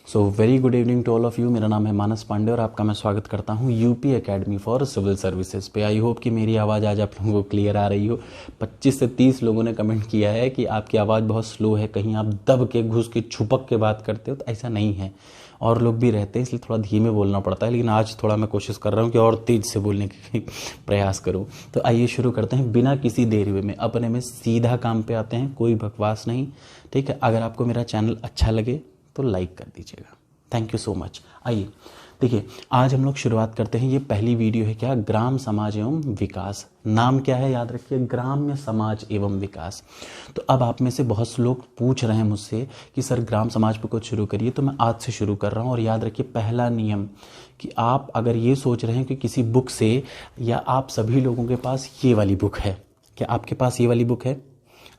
So very good evening to all of you. मेरा नाम है मानस पांडे और आपका मैं स्वागत करता हूं UP academy for civil services पे। आई होप कि मेरी आवाज़ आज आप लोगों को क्लियर आ रही हो। 25 से 30 लोगों ने कमेंट किया है कि आपकी आवाज़ बहुत स्लो है, कहीं आप दब के घुस के छुपक के बात करते हो। तो ऐसा नहीं है, और लोग भी रहते हैं इसलिए थोड़ा धीमे बोलना पड़ता है, लेकिन आज थोड़ा मैं कोशिश कर रहा हूँ कि और तेज़ से बोलने की प्रयास करूँ। तो आइए शुरू करते हैं बिना किसी देरी में अपने में सीधा काम पे आते हैं, कोई बकवास नहीं। ठीक है, अगर आपको मेरा चैनल अच्छा लगे तो लाइक कर दीजिएगा। Thank you so much. आइए देखिए, आज हम लोग शुरुआत करते हैं। ये पहली वीडियो है क्या, ग्राम समाज एवं विकास। नाम क्या है याद रखिए, ग्राम्य समाज एवं विकास। तो अब आप में से बहुत से लोग पूछ रहे हैं मुझसे कि सर ग्राम समाज पे कुछ शुरू करिए, तो मैं आज से शुरू कर रहा हूँ। और याद रखिए पहला नियम कि आप अगर ये सोच रहे हैं कि किसी बुक से, या आप सभी लोगों के पास ये वाली बुक है, क्या आपके पास ये वाली बुक है?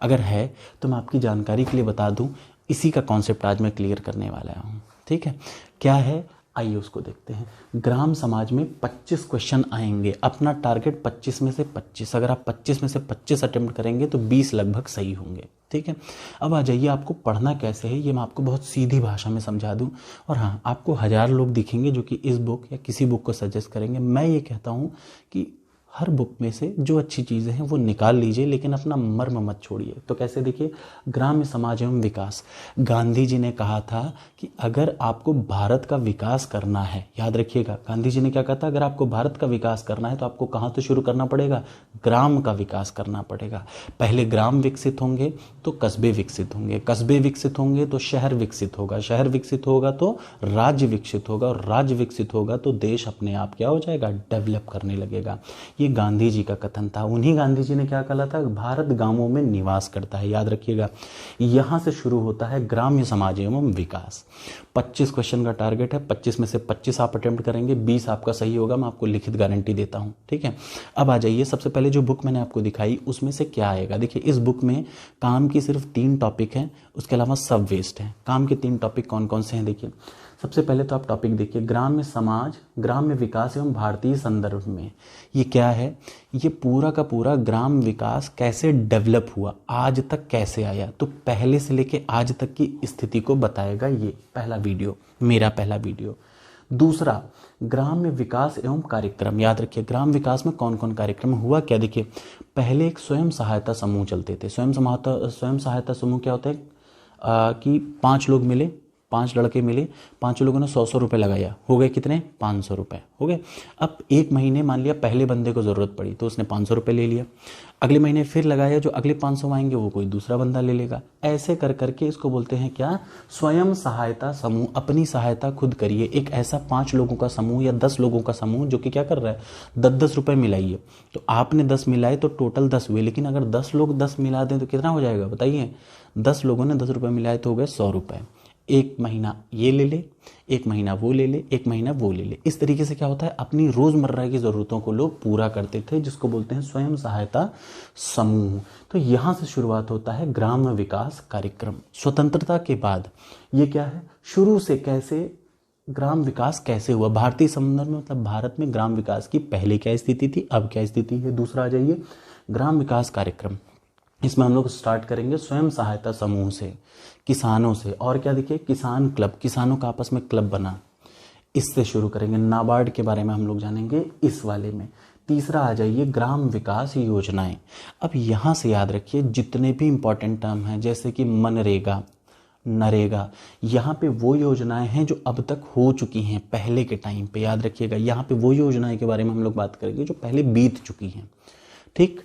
अगर है तो मैं आपकी जानकारी के लिए बता दूं, इसी का कॉन्सेप्ट आज मैं क्लियर करने वाला हूं। ठीक है, क्या है आइए उसको देखते हैं। ग्राम समाज में 25 क्वेश्चन आएंगे। अपना टारगेट 25 में से 25, अगर आप 25 में से 25 अटेम्प्ट करेंगे तो 20 लगभग सही होंगे। ठीक है, अब आ जाइए आपको पढ़ना कैसे है ये मैं आपको बहुत सीधी भाषा में समझा दूं। और हाँ, आपको 1000 लोग दिखेंगे जो कि इस बुक या किसी बुक को सजेस्ट करेंगे। मैं ये कहता हूँ कि हर बुक में से जो अच्छी चीज़ें हैं वो निकाल लीजिए, लेकिन अपना मर्म मत छोड़िए। तो कैसे देखिए, ग्राम्य समाज एवं विकास। गांधी जी ने कहा था कि अगर आपको भारत का विकास करना है, याद रखिएगा गांधी जी ने क्या कहा था, अगर आपको भारत का विकास करना है तो आपको कहाँ से शुरू करना पड़ेगा, ग्राम का विकास करना पड़ेगा। पहले ग्राम विकसित होंगे तो कस्बे विकसित होंगे, कस्बे विकसित होंगे तो शहर विकसित होगा, शहर विकसित होगा तो राज्य विकसित होगा, और राज्य विकसित होगा तो देश अपने आप क्या हो जाएगा, डेवलप करने लगेगा। ये गांधी जी का कथन था। उन्हीं गांधी जी ने क्या कहा था, भारत गांवों में निवास करता है। याद रखिएगा, यहां से शुरू होता है ग्राम्य समाज एवं विकास। 25 क्वेश्चन का टारगेट है, 25 में से 25 आप अटेम्प्ट करेंगे, 20 आपका सही होगा, मैं आपको लिखित गारंटी देता हूं। ठीक है, अब आ जाइए, सबसे पहले जो बुक मैंने आपको दिखाई उसमें से क्या आएगा। देखिए, इस बुक में काम की सिर्फ 3 टॉपिक हैं, उसके अलावा सब वेस्ट है। काम के 3 टॉपिक कौन कौन से हैं देखिए। सबसे पहले तो आप टॉपिक देखिए, ग्राम्य समाज, ग्राम्य विकास एवं भारतीय संदर्भ में। ये क्या है, ये पूरा का पूरा ग्राम विकास कैसे डेवलप हुआ, आज तक कैसे आया, तो पहले से लेके आज तक की स्थिति को बताएगा ये पहला वीडियो, मेरा पहला वीडियो। दूसरा, ग्राम्य विकास एवं कार्यक्रम। याद रखिए ग्राम विकास में कौन कौन कार्यक्रम हुआ क्या। देखिए, पहले एक स्वयं सहायता समूह चलते थे। स्वयं सहायता समूह क्या होता है कि 5 लोग मिले, 5 लड़के मिले, 5 लोगों ने 100 रुपये लगाया, हो गए कितने, 500 रुपये हो गए। अब एक महीने मान लिया पहले बंदे को ज़रूरत पड़ी तो उसने 500 रुपये ले लिया, अगले महीने फिर लगाया, जो अगले 500 आएंगे वो कोई दूसरा बंदा ले लेगा। ऐसे कर करके इसको बोलते हैं क्या, स्वयं सहायता समूह। अपनी सहायता खुद करिए। एक ऐसा 5 लोगों का समूह या 10 लोगों का समूह जो कि क्या कर रहा है, 10-10 रुपये मिलाइए। तो आपने 10 मिलाए तो टोटल 10 हुए, लेकिन अगर 10 लोग 10 मिला दें तो कितना हो जाएगा बताइए। 10 लोगों ने 10 रुपये मिलाए तो हो गए 100 रुपये। एक महीना ये ले ले, एक महीना वो ले ले, एक महीना वो ले ले। इस तरीके से क्या होता है, अपनी रोजमर्रा की जरूरतों को लोग पूरा करते थे, जिसको बोलते हैं स्वयं सहायता समूह। तो यहां से शुरुआत होता है ग्राम विकास कार्यक्रम। स्वतंत्रता के बाद ये क्या है, शुरू से कैसे ग्राम विकास कैसे हुआ भारतीय संदर्भ में, मतलब भारत में ग्राम विकास की पहले क्या स्थिति थी, अब क्या स्थिति है। दूसरा आ जाइए, ग्राम विकास कार्यक्रम। इसमें हम लोग स्टार्ट करेंगे स्वयं सहायता समूह से, किसानों से, और क्या देखिए, किसान क्लब, किसानों का आपस में क्लब बना, इससे शुरू करेंगे। नाबार्ड के बारे में हम लोग जानेंगे इस वाले में। तीसरा आ जाइए, ग्राम विकास योजनाएं। अब यहाँ से याद रखिए जितने भी इंपॉर्टेंट टर्म हैं, जैसे कि मनरेगा, नरेगा, यहाँ पे वो योजनाएं हैं जो अब तक हो चुकी हैं पहले के टाइम पे। याद रखिएगा यहाँ पे वो योजनाएं के बारे में हम लोग बात करेंगे जो पहले बीत चुकी हैं। ठीक,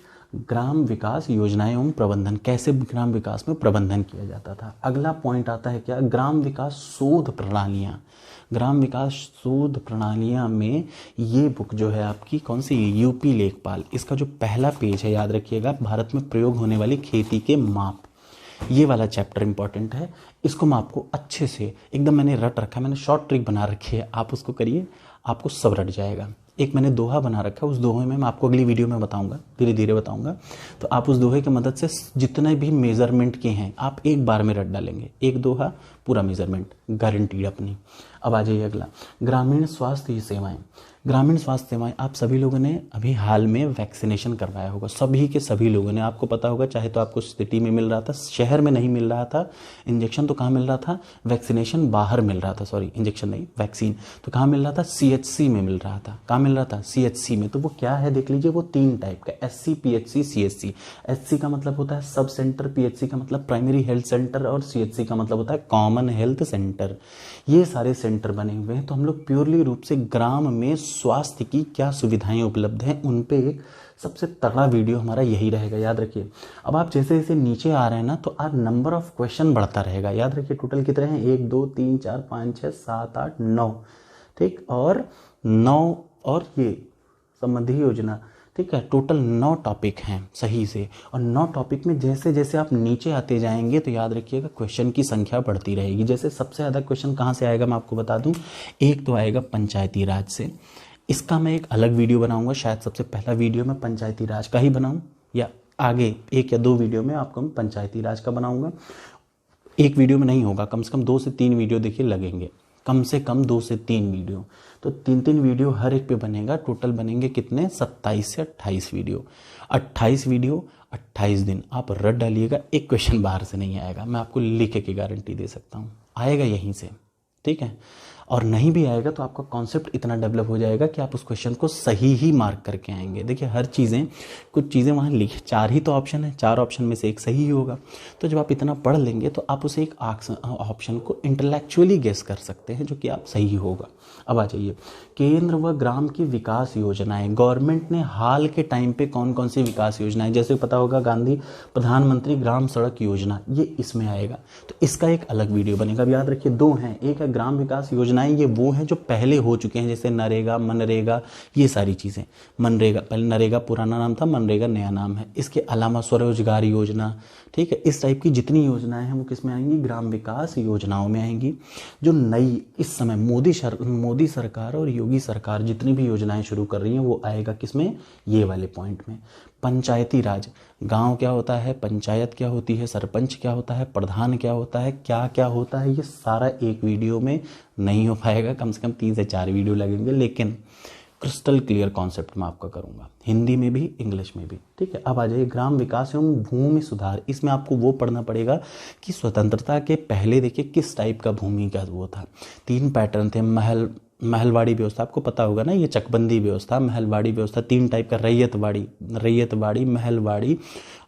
ग्राम विकास योजनाएं एवं प्रबंधन, कैसे ग्राम विकास में प्रबंधन किया जाता था। अगला पॉइंट आता है क्या, ग्राम विकास शोध प्रणालियां। ग्राम विकास शोध प्रणालियां में ये बुक जो है आपकी कौन सी, यूपी लेखपाल। इसका जो पहला पेज है याद रखिएगा, भारत में प्रयोग होने वाली खेती के माप, ये वाला चैप्टर इंपॉर्टेंट है। इसको मैं आपको अच्छे से एकदम मैंने रट रखा है, मैंने शॉर्ट ट्रिक बना रखी है, आप उसको करिए, आपको सब रट जाएगा। एक मैंने दोहा बना रखा है, उस दोहे में मैं आपको अगली वीडियो में बताऊंगा, धीरे धीरे बताऊंगा। तो आप उस दोहे की मदद से जितने भी मेजरमेंट के हैं आप एक बार में रट डालेंगे। एक दोहा पूरा मेजरमेंट गारंटीड अपनी। अब आ जाइए अगला, ग्रामीण स्वास्थ्य सेवाएं। ग्रामीण स्वास्थ्य सेवाएं, आप सभी लोगों ने अभी हाल में वैक्सीनेशन करवाया होगा, सभी के सभी लोगों ने, आपको पता होगा, चाहे तो आपको सिटी में मिल रहा था, शहर में नहीं मिल रहा था इंजेक्शन, तो कहाँ मिल रहा था, वैक्सीनेशन बाहर मिल रहा था, सॉरी इंजेक्शन नहीं वैक्सीन, तो कहाँ मिल रहा था, CHC में मिल रहा था। कहाँ मिल रहा था, CHC में। तो वो क्या है देख लीजिए, वो 3 टाइप का, SC, PHC, CHC। SC का मतलब होता है सब सेंटर, PHC का मतलब प्राइमरी हेल्थ सेंटर, और CHC का मतलब होता है कॉमन हेल्थ सेंटर। ये सारे सेंटर बने हुए हैं। तो हम लोग प्योरली रूप से ग्राम में स्वास्थ्य की क्या सुविधाएं उपलब्ध हैं उन पे एक सबसे तगड़ा वीडियो हमारा यही रहेगा, याद रखिए। अब आप जैसे जैसे नीचे आ रहे हैं ना, तो आप नंबर ऑफ क्वेश्चन बढ़ता रहेगा। याद रखिए टोटल कितने हैं, 1 2 3 4 5 6 7 8 9, ठीक, और 9 और ये संबंधी योजना, ठीक है, टोटल 9 टॉपिक हैं सही से। और 9 टॉपिक में जैसे जैसे आप नीचे आते जाएंगे तो याद रखिएगा क्वेश्चन की संख्या बढ़ती रहेगी। जैसे सबसे ज़्यादा क्वेश्चन कहाँ से आएगा मैं आपको बता दूं, एक तो आएगा पंचायती राज से। इसका मैं एक अलग वीडियो बनाऊंगा, शायद सबसे पहला वीडियो मैं पंचायती राज का ही बनाऊं, या आगे 1 या 2 वीडियो में आपको मैं पंचायती राज का बनाऊंगा। एक वीडियो में नहीं होगा, कम से कम 2 से 3 वीडियो देखिए लगेंगे, कम से कम 2 से 3 वीडियो, तो 3 वीडियो हर एक पे बनेगा। टोटल बनेंगे कितने, 27 से 28 वीडियो। 28 वीडियो 28 दिन, आप रट डालिएगा, एक क्वेश्चन बाहर से नहीं आएगा, मैं आपको लिख के गारंटी दे सकता हूँ, आएगा यहीं से, ठीक है। और नहीं भी आएगा तो आपका कॉन्सेप्ट इतना डेवलप हो जाएगा कि आप उस क्वेश्चन को सही ही मार्क करके आएंगे। देखिए हर चीज़ें, कुछ चीज़ें वहाँ लिख, 4 ही तो ऑप्शन है, 4 ऑप्शन में से एक सही ही होगा। तो जब आप इतना पढ़ लेंगे तो आप उसे एक ऑप्शन को इंटेलेक्चुअली गेस कर सकते हैं जो कि आप सही होगा। अब आ जाइए, केंद्र व ग्राम की विकास योजनाएं, गवर्नमेंट ने हाल के टाइम पे कौन कौन सी विकास योजनाएं, जैसे पता होगा गांधी प्रधानमंत्री ग्राम सड़क योजना, ये इसमें आएगा, तो इसका एक अलग वीडियो बनेगा। अब याद रखिए 2 हैं, एक है ग्राम विकास योजनाएं, ये वो हैं जो पहले हो चुके हैं, जैसे नरेगा, मनरेगा, ये सारी चीज़ें। मनरेगा पहले, नरेगा पुराना नाम था, मनरेगा नया नाम है। इसके अलावा स्वरोजगार योजना, ठीक है, इस टाइप की जितनी योजनाएं हैं वो किस में आएंगी, ग्राम विकास योजनाओं में आएंगी। जो नई इस समय मोदी सरकार और योगी सरकार जितनी भी योजनाएं शुरू कर रही हैं वो आएगा किसमें, ये वाले पॉइंट में। पंचायती राज, गांव क्या होता है, पंचायत क्या होती है, सरपंच क्या होता है, प्रधान क्या होता है, क्या क्या होता है, ये सारा एक वीडियो में नहीं हो पाएगा, कम से कम 3 से 4 वीडियो लगेंगे, लेकिन क्रिस्टल क्लियर कॉन्सेप्ट मैं आपका करूंगा, हिंदी में भी इंग्लिश में भी, ठीक है। अब आ जाइए ग्राम विकास एवं भूमि सुधार, इसमें आपको वो पढ़ना पड़ेगा कि स्वतंत्रता के पहले देखिए किस टाइप का भूमि का वो था। 3 पैटर्न थे, महलवाड़ी व्यवस्था, आपको पता होगा ना, ये चकबंदी व्यवस्था, महलवाड़ी व्यवस्था, 3 टाइप का, रैयतवाड़ी, महलवाड़ी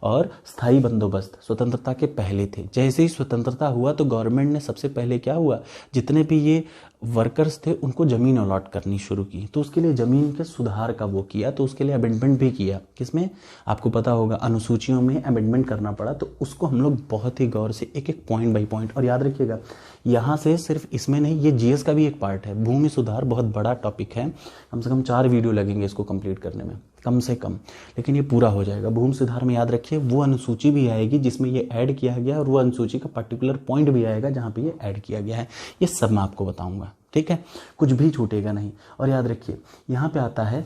और स्थायी बंदोबस्त स्वतंत्रता के पहले थे। जैसे ही स्वतंत्रता हुआ तो गवर्नमेंट ने सबसे पहले क्या हुआ, जितने भी ये वर्कर्स थे उनको ज़मीन अलॉट करनी शुरू की, तो उसके लिए ज़मीन के सुधार का वो किया, तो उसके लिए अमेंडमेंट भी किया, किसमें आपको पता होगा अनुसूचियों में अमेंडमेंट करना पड़ा, तो उसको हम लोग बहुत ही गौर से एक एक पॉइंट बाई पॉइंट, और याद रखिएगा यहाँ से सिर्फ इसमें नहीं, ये जीएस का भी एक पार्ट है। भूमि सुधार बहुत बड़ा टॉपिक है, कम से कम 4 वीडियो लगेंगे इसको कंप्लीट करने में, कम से कम, लेकिन ये पूरा हो जाएगा। भूमि सुधार में याद रखिए वो अनुसूची भी आएगी जिसमें ये ऐड किया गया, और वो अनुसूची का पर्टिकुलर पॉइंट भी आएगा जहाँ पे ये ऐड किया गया है, ये सब मैं आपको बताऊंगा, ठीक है, कुछ भी छूटेगा नहीं। और याद रखिए यहाँ पे आता है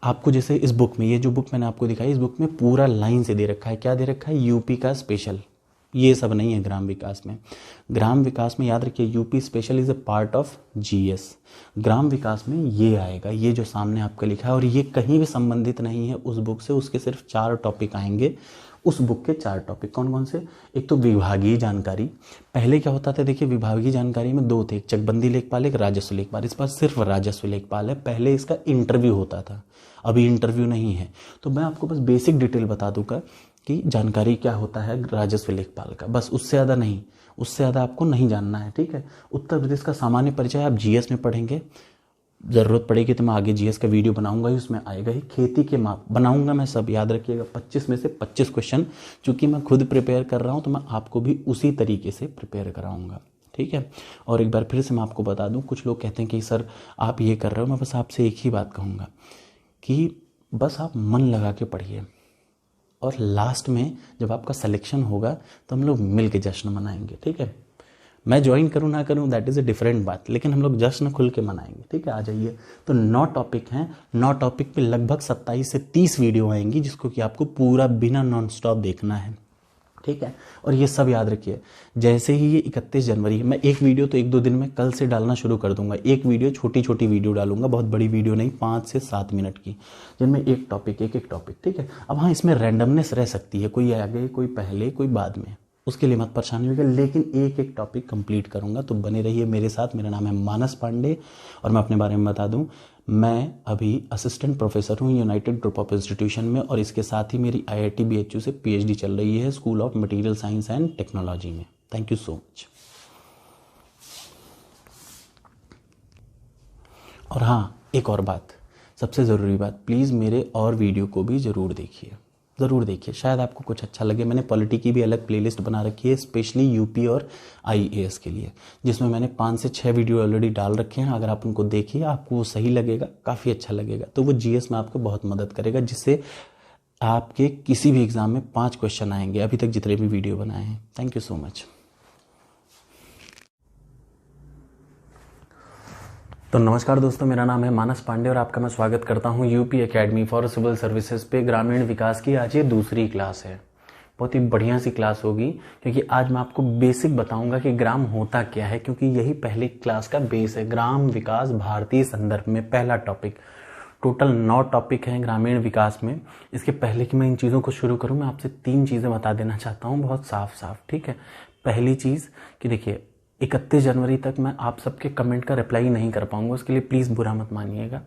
आपको, जैसे इस बुक में, ये जो बुक मैंने आपको दिखाई, इस बुक में पूरा लाइन से दे रखा है, क्या दे रखा है, यूपी का स्पेशल, ये सब नहीं है ग्राम विकास में। ग्राम विकास में याद रखिए UP special is a part of GS, ग्राम विकास में ये आएगा, ये जो सामने आपका लिखा है, और ये कहीं भी संबंधित नहीं है उस बुक से, उसके सिर्फ 4 टॉपिक आएंगे उस बुक के। 4 टॉपिक कौन कौन से, एक तो विभागीय जानकारी, पहले क्या होता था देखिए, विभागीय जानकारी में 2 थे, एक चकबंदी लेखपाल, एक राजस्व लेखपाल, इस बार सिर्फ राजस्व लेखपाल है। पहले इसका इंटरव्यू होता था, अभी इंटरव्यू नहीं है, तो मैं आपको बस बेसिक डिटेल बता दूंगा कि जानकारी क्या होता है राजस्व लेखपाल का, बस, उससे ज़्यादा नहीं, उससे ज़्यादा आपको नहीं जानना है, ठीक है। उत्तर प्रदेश का सामान्य परिचय आप जीएस में पढ़ेंगे, ज़रूरत पड़ेगी तो मैं आगे जीएस का वीडियो बनाऊंगा ही, उसमें आएगा ही। खेती के माप बनाऊंगा मैं सब, याद रखिएगा 25 में से 25 क्वेश्चन, चूँकि मैं खुद प्रिपेयर कर रहा हूँ तो मैं आपको भी उसी तरीके से प्रिपेयर कराऊंगा, ठीक है। और एक बार फिर से मैं आपको बता दूँ, कुछ लोग कहते हैं कि सर आप ये कर रहे हो, मैं बस आपसे एक ही बात कहूँगा कि बस आप मन लगा के पढ़िए, और लास्ट में जब आपका सिलेक्शन होगा तो हम लोग मिल के जश्न मनाएंगे, ठीक है। मैं ज्वाइन करूँ ना करूँ दैट इज़ अ डिफरेंट बात, लेकिन हम लोग जश्न खुल के मनाएंगे, ठीक है। आ जाइए, तो 9 टॉपिक हैं, 9 टॉपिक पे लगभग 27 से 30 वीडियो आएंगी, जिसको कि आपको पूरा बिना नॉन स्टॉप देखना है, ठीक है। और ये सब याद रखिए, जैसे ही ये 31 जनवरी, मैं एक वीडियो तो 1-2 दिन में कल से डालना शुरू कर दूंगा। एक वीडियो, छोटी छोटी वीडियो डालूंगा, बहुत बड़ी वीडियो नहीं, 5 से 7 मिनट की, जिनमें एक टॉपिक, ठीक है। अब हाँ, इसमें रैंडमनेस रह सकती है, कोई आगे, कोई पहले, कोई बाद में, उसके लिए मत परेशान होइएगा, लेकिन एक एक टॉपिक कंप्लीट करूंगा। तो बने रहिए मेरे साथ। मेरा नाम है मानस पांडे और मैं अपने बारे में बता दूं, मैं अभी असिस्टेंट प्रोफेसर हूँ यूनाइटेड ग्रुप ऑफ इंस्टीट्यूशन में, और इसके साथ ही मेरी IIT BHU से PhD चल रही है school of material science and technology में। Thank you so much. और हाँ, एक और बात, सबसे ज़रूरी बात, प्लीज़ मेरे और वीडियो को भी ज़रूर देखिए, शायद आपको कुछ अच्छा लगे। मैंने पॉलिटी की भी अलग प्लेलिस्ट बना रखी है, स्पेशली यूपी और IAS के लिए, जिसमें मैंने 5 से 6 वीडियो ऑलरेडी डाल रखे हैं। अगर आप उनको देखिए, आपको वो सही लगेगा, काफ़ी अच्छा लगेगा, तो वो GS में आपको बहुत मदद करेगा, जिससे आपके किसी भी एग्ज़ाम में 5 क्वेश्चन आएंगे, अभी तक जितने भी वीडियो बनाए हैं। Thank you so much. तो नमस्कार दोस्तों, मेरा नाम है मानस पांडे और आपका मैं स्वागत करता हूं UP academy for civil services पे ग्रामीण विकास की। आज ये दूसरी क्लास है, बहुत ही बढ़िया सी क्लास होगी, क्योंकि आज मैं आपको बेसिक बताऊंगा कि ग्राम होता क्या है, क्योंकि यही पहली क्लास का बेस है। ग्राम विकास भारतीय संदर्भ में पहला टॉपिक, टोटल 9 टॉपिक हैं ग्रामीण विकास में। इसके पहले कि मैं इन चीज़ों को शुरू करूँ, मैं आपसे 3 चीज़ें बता देना चाहता हूँ, बहुत साफ साफ, ठीक है। पहली चीज़ कि देखिए, 31 जनवरी तक मैं आप सबके कमेंट का रिप्लाई नहीं कर पाऊंगा, उसके लिए प्लीज़ बुरा मत मानिएगा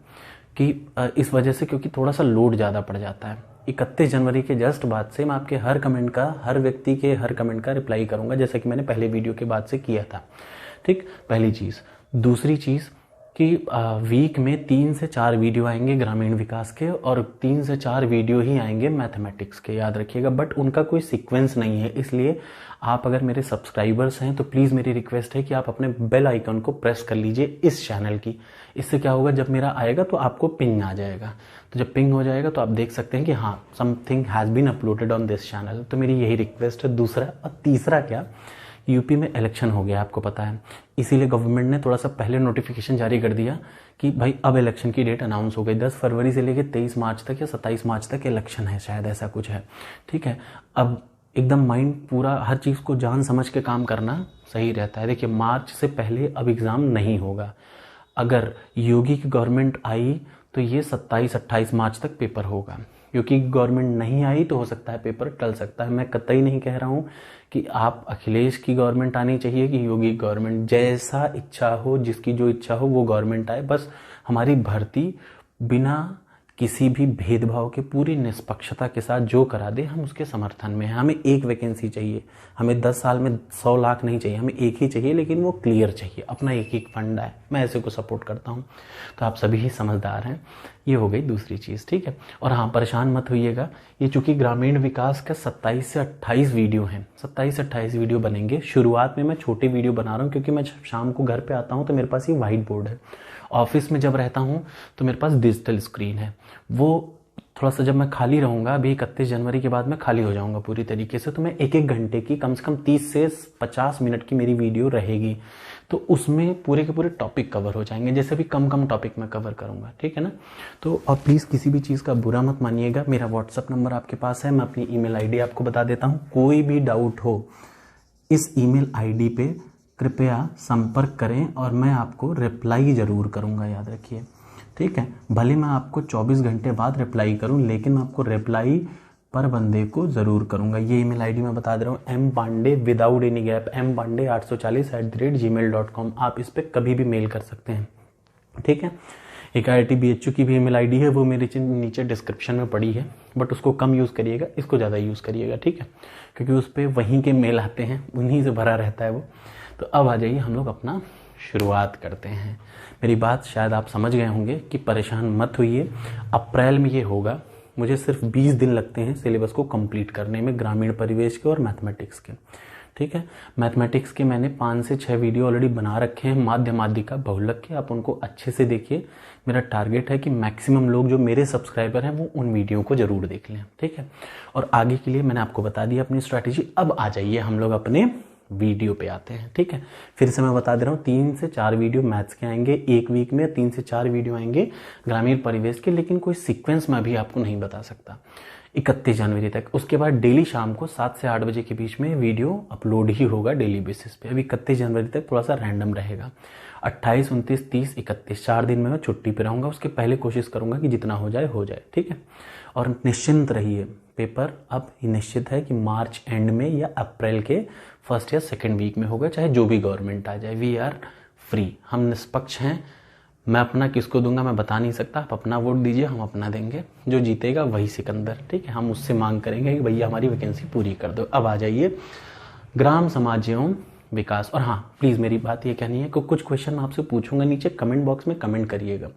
कि इस वजह से, क्योंकि थोड़ा सा लोड ज़्यादा पड़ जाता है। 31 जनवरी के जस्ट बाद से मैं आपके हर कमेंट का, हर व्यक्ति के हर कमेंट का रिप्लाई करूंगा, जैसे कि मैंने पहले वीडियो के बाद से किया था, ठीक। पहली चीज़। दूसरी चीज़ कि वीक में 3 से 4 वीडियो आएंगे ग्रामीण विकास के, और 3 से 4 वीडियो ही आएंगे मैथमेटिक्स के, याद रखिएगा। बट उनका कोई सीक्वेंस नहीं है, इसलिए आप अगर मेरे सब्सक्राइबर्स हैं तो प्लीज़ मेरी रिक्वेस्ट है कि आप अपने बेल आइकन को प्रेस कर लीजिए इस चैनल की। इससे क्या होगा, जब मेरा आएगा तो आपको पिंग आ जाएगा, तो जब पिंग हो जाएगा तो आप देख सकते हैं कि हाँ, something has been uploaded on this channel. तो मेरी यही रिक्वेस्ट है। दूसरा और तीसरा क्या, यूपी में इलेक्शन हो गया, आपको पता है, इसीलिए गवर्नमेंट ने थोड़ा सा पहले नोटिफिकेशन जारी कर दिया कि भाई अब इलेक्शन की डेट अनाउंस हो गई। 10 फरवरी से लेकर 23 मार्च तक या 27 मार्च तक इलेक्शन है, शायद ऐसा कुछ है, ठीक है। अब एकदम माइंड पूरा, हर चीज़ को जान समझ के काम करना सही रहता है। देखिए, मार्च से पहले अब एग्ज़ाम नहीं होगा। अगर योगी की गवर्नमेंट आई तो ये 27-28 मार्च तक पेपर होगा, क्योंकि गवर्नमेंट नहीं आई तो हो सकता है पेपर टल सकता है। मैं कतई नहीं कह रहा हूँ कि आप अखिलेश की गवर्नमेंट आनी चाहिए कि योगी गवर्नमेंट, जैसा इच्छा हो, जिसकी जो इच्छा हो वो गवर्नमेंट आए, बस हमारी भर्ती बिना किसी भी भेदभाव के, पूरी निष्पक्षता के साथ जो करा दे, हम उसके समर्थन में हैं। हमें एक वैकेंसी चाहिए, हमें 10 साल में 100 लाख नहीं चाहिए, हमें एक ही चाहिए, लेकिन वो क्लियर चाहिए, अपना एक फंड आए। मैं ऐसे को सपोर्ट करता हूँ, तो आप सभी ही समझदार हैं। ये हो गई दूसरी चीज़, ठीक है। और हाँ, परेशान मत होइएगा, ये चूंकि ग्रामीण विकास का 27 से 28 वीडियो हैं, 27 से 28 वीडियो बनेंगे। शुरुआत में मैं छोटे वीडियो बना रहा हूँ, क्योंकि मैं शाम को घर पे आता हूँ तो मेरे पास ये व्हाइट बोर्ड है। ऑफिस में जब रहता हूँ तो मेरे पास डिजिटल स्क्रीन है। वो थोड़ा सा जब मैं खाली रहूँगा, अभी 31 जनवरी के बाद मैं खाली हो जाऊँगा पूरी तरीके से, तो मैं 1-1 घंटे की, कम से कम 30 से 50 मिनट की मेरी वीडियो रहेगी, तो उसमें पूरे के पूरे टॉपिक कवर हो जाएंगे, जैसे भी कम टॉपिक मैं कवर करूँगा, ठीक है ना। तो और प्लीज़ किसी भी चीज़ का बुरा मत मानिएगा। मेरा व्हाट्सअप नंबर आपके पास है, मैं अपनी ईमेल ID आपको बता देता हूँ। कोई भी डाउट हो, इस ईमेल ID पे कृपया संपर्क करें और मैं आपको रिप्लाई ज़रूर करूँगा, याद रखिए, ठीक है। भले मैं आपको 24 घंटे बाद रिप्लाई करूँ, लेकिन मैं आपको रिप्लाई पर बंदे को ज़रूर करूँगा। ये ईमेल ID मैं बता दे रहा हूँ, mpande without any gap, mpande840@gmail.com। आप इस पर कभी भी मेल कर सकते हैं, ठीक है। एक IIT BHU की भी ईमेल ID है, वो मेरे नीचे डिस्क्रिप्शन में पड़ी है, बट उसको कम यूज़ करिएगा, इसको ज़्यादा यूज़ करिएगा, ठीक है, क्योंकि उस पर वहीं के मेल आते हैं, उन्हीं से भरा रहता है वो। तो अब आ जाइए, हम लोग अपना शुरुआत करते हैं। मेरी बात शायद आप समझ गए होंगे कि परेशान मत होइए। अप्रैल में ये होगा, मुझे सिर्फ 20 दिन लगते हैं सिलेबस को कंप्लीट करने में, ग्रामीण परिवेश के और मैथमेटिक्स के, ठीक है। मैथमेटिक्स के मैंने 5 से 6 वीडियो ऑलरेडी बना रखे हैं, माध्य माध्यिका बहुलक के, आप उनको अच्छे से देखिए। मेरा टारगेट है कि मैक्सिमम लोग जो मेरे सब्सक्राइबर हैं वो उन वीडियो को जरूर देख लें, ठीक है। और आगे के लिए मैंने आपको बता दिया अपनी स्ट्रैटेजी। अब आ जाइए, हम लोग अपने वीडियो पे आते हैं, ठीक है। फिर से मैं बता दे रहा हूँ, 3 से 4 वीडियो मैथ्स के आएंगे एक वीक में, 3 से 4 वीडियो आएंगे ग्रामीण परिवेश के, लेकिन कोई सीक्वेंस में भी आपको नहीं बता सकता। 31 जनवरी तक। उसके बाद डेली शाम को 7 से 8 बजे के बीच में वीडियो अपलोड ही होगा डेली बेसिस पे। अभी 31 जनवरी तक थोड़ा सा रैंडम रहेगा। 28, 29, 30, 31 4 दिन में मैं छुट्टी पे रहूँगा। उसके पहले कोशिश करूँगा कि जितना हो जाए, ठीक है। और निश्चिंत रहिए, पेपर अब निश्चित है कि मार्च एंड में या अप्रैल के फर्स्ट या सेकेंड वीक में होगा, चाहे जो भी गवर्नमेंट आ जाए। वी आर फ्री, हम निष्पक्ष हैं। मैं अपना किसको दूंगा मैं बता नहीं सकता, आप अपना वोट दीजिए, हम अपना देंगे। जो जीतेगा वही सिकंदर, ठीक है। हम उससे मांग करेंगे कि भैया हमारी वैकेंसी पूरी कर दो। अब आ जाइए ग्राम समाज एवं विकास। और हाँ, प्लीज़ मेरी बात ये कहनी है कि कुछ क्वेश्चन मैं आपसे पूछूंगा, नीचे कमेंट बॉक्स में कमेंट करिएगा।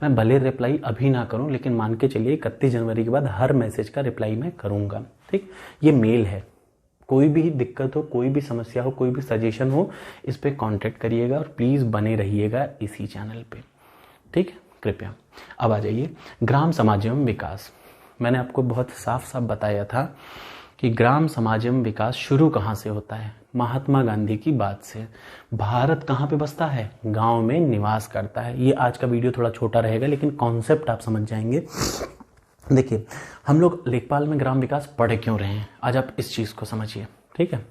मैं भले रिप्लाई अभी ना करूं, लेकिन मान के चलिए 31 जनवरी के बाद हर मैसेज का रिप्लाई मैं करूंगा, ठीक। ये मेल है, कोई भी दिक्कत हो, कोई भी समस्या हो, कोई भी सजेशन हो, इस पर कॉन्टेक्ट करिएगा और प्लीज़ बने रहिएगा इसी चैनल पर, ठीक है, कृपया। अब आ जाइए ग्राम समाज एवं विकास। मैंने आपको बहुत साफ साफ बताया था कि ग्राम समाज एवं विकास शुरू कहाँ से होता है, महात्मा गांधी की बात से। भारत कहाँ पे बसता है, गांव में निवास करता है। ये आज का वीडियो थोड़ा छोटा रहेगा, लेकिन कॉन्सेप्ट आप समझ जाएंगे। देखिए, हम लोग लेखपाल में ग्राम विकास पढ़ क्यों रहे हैं, आज आप इस चीज़ को समझिए, ठीक है।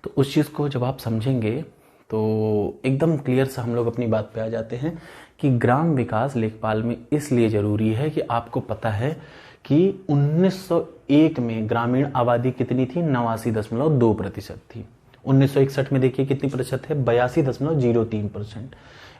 तो उस चीज़ को जब आप समझेंगे तो एकदम क्लियर से हम लोग अपनी बात पे आ जाते हैं कि ग्राम विकास लेखपाल में इसलिए ज़रूरी है कि आपको पता है कि 1901 में ग्रामीण आबादी कितनी थी, 89.2% थी। 1961 में देखिए कितनी प्रतिशत है, 82.03%।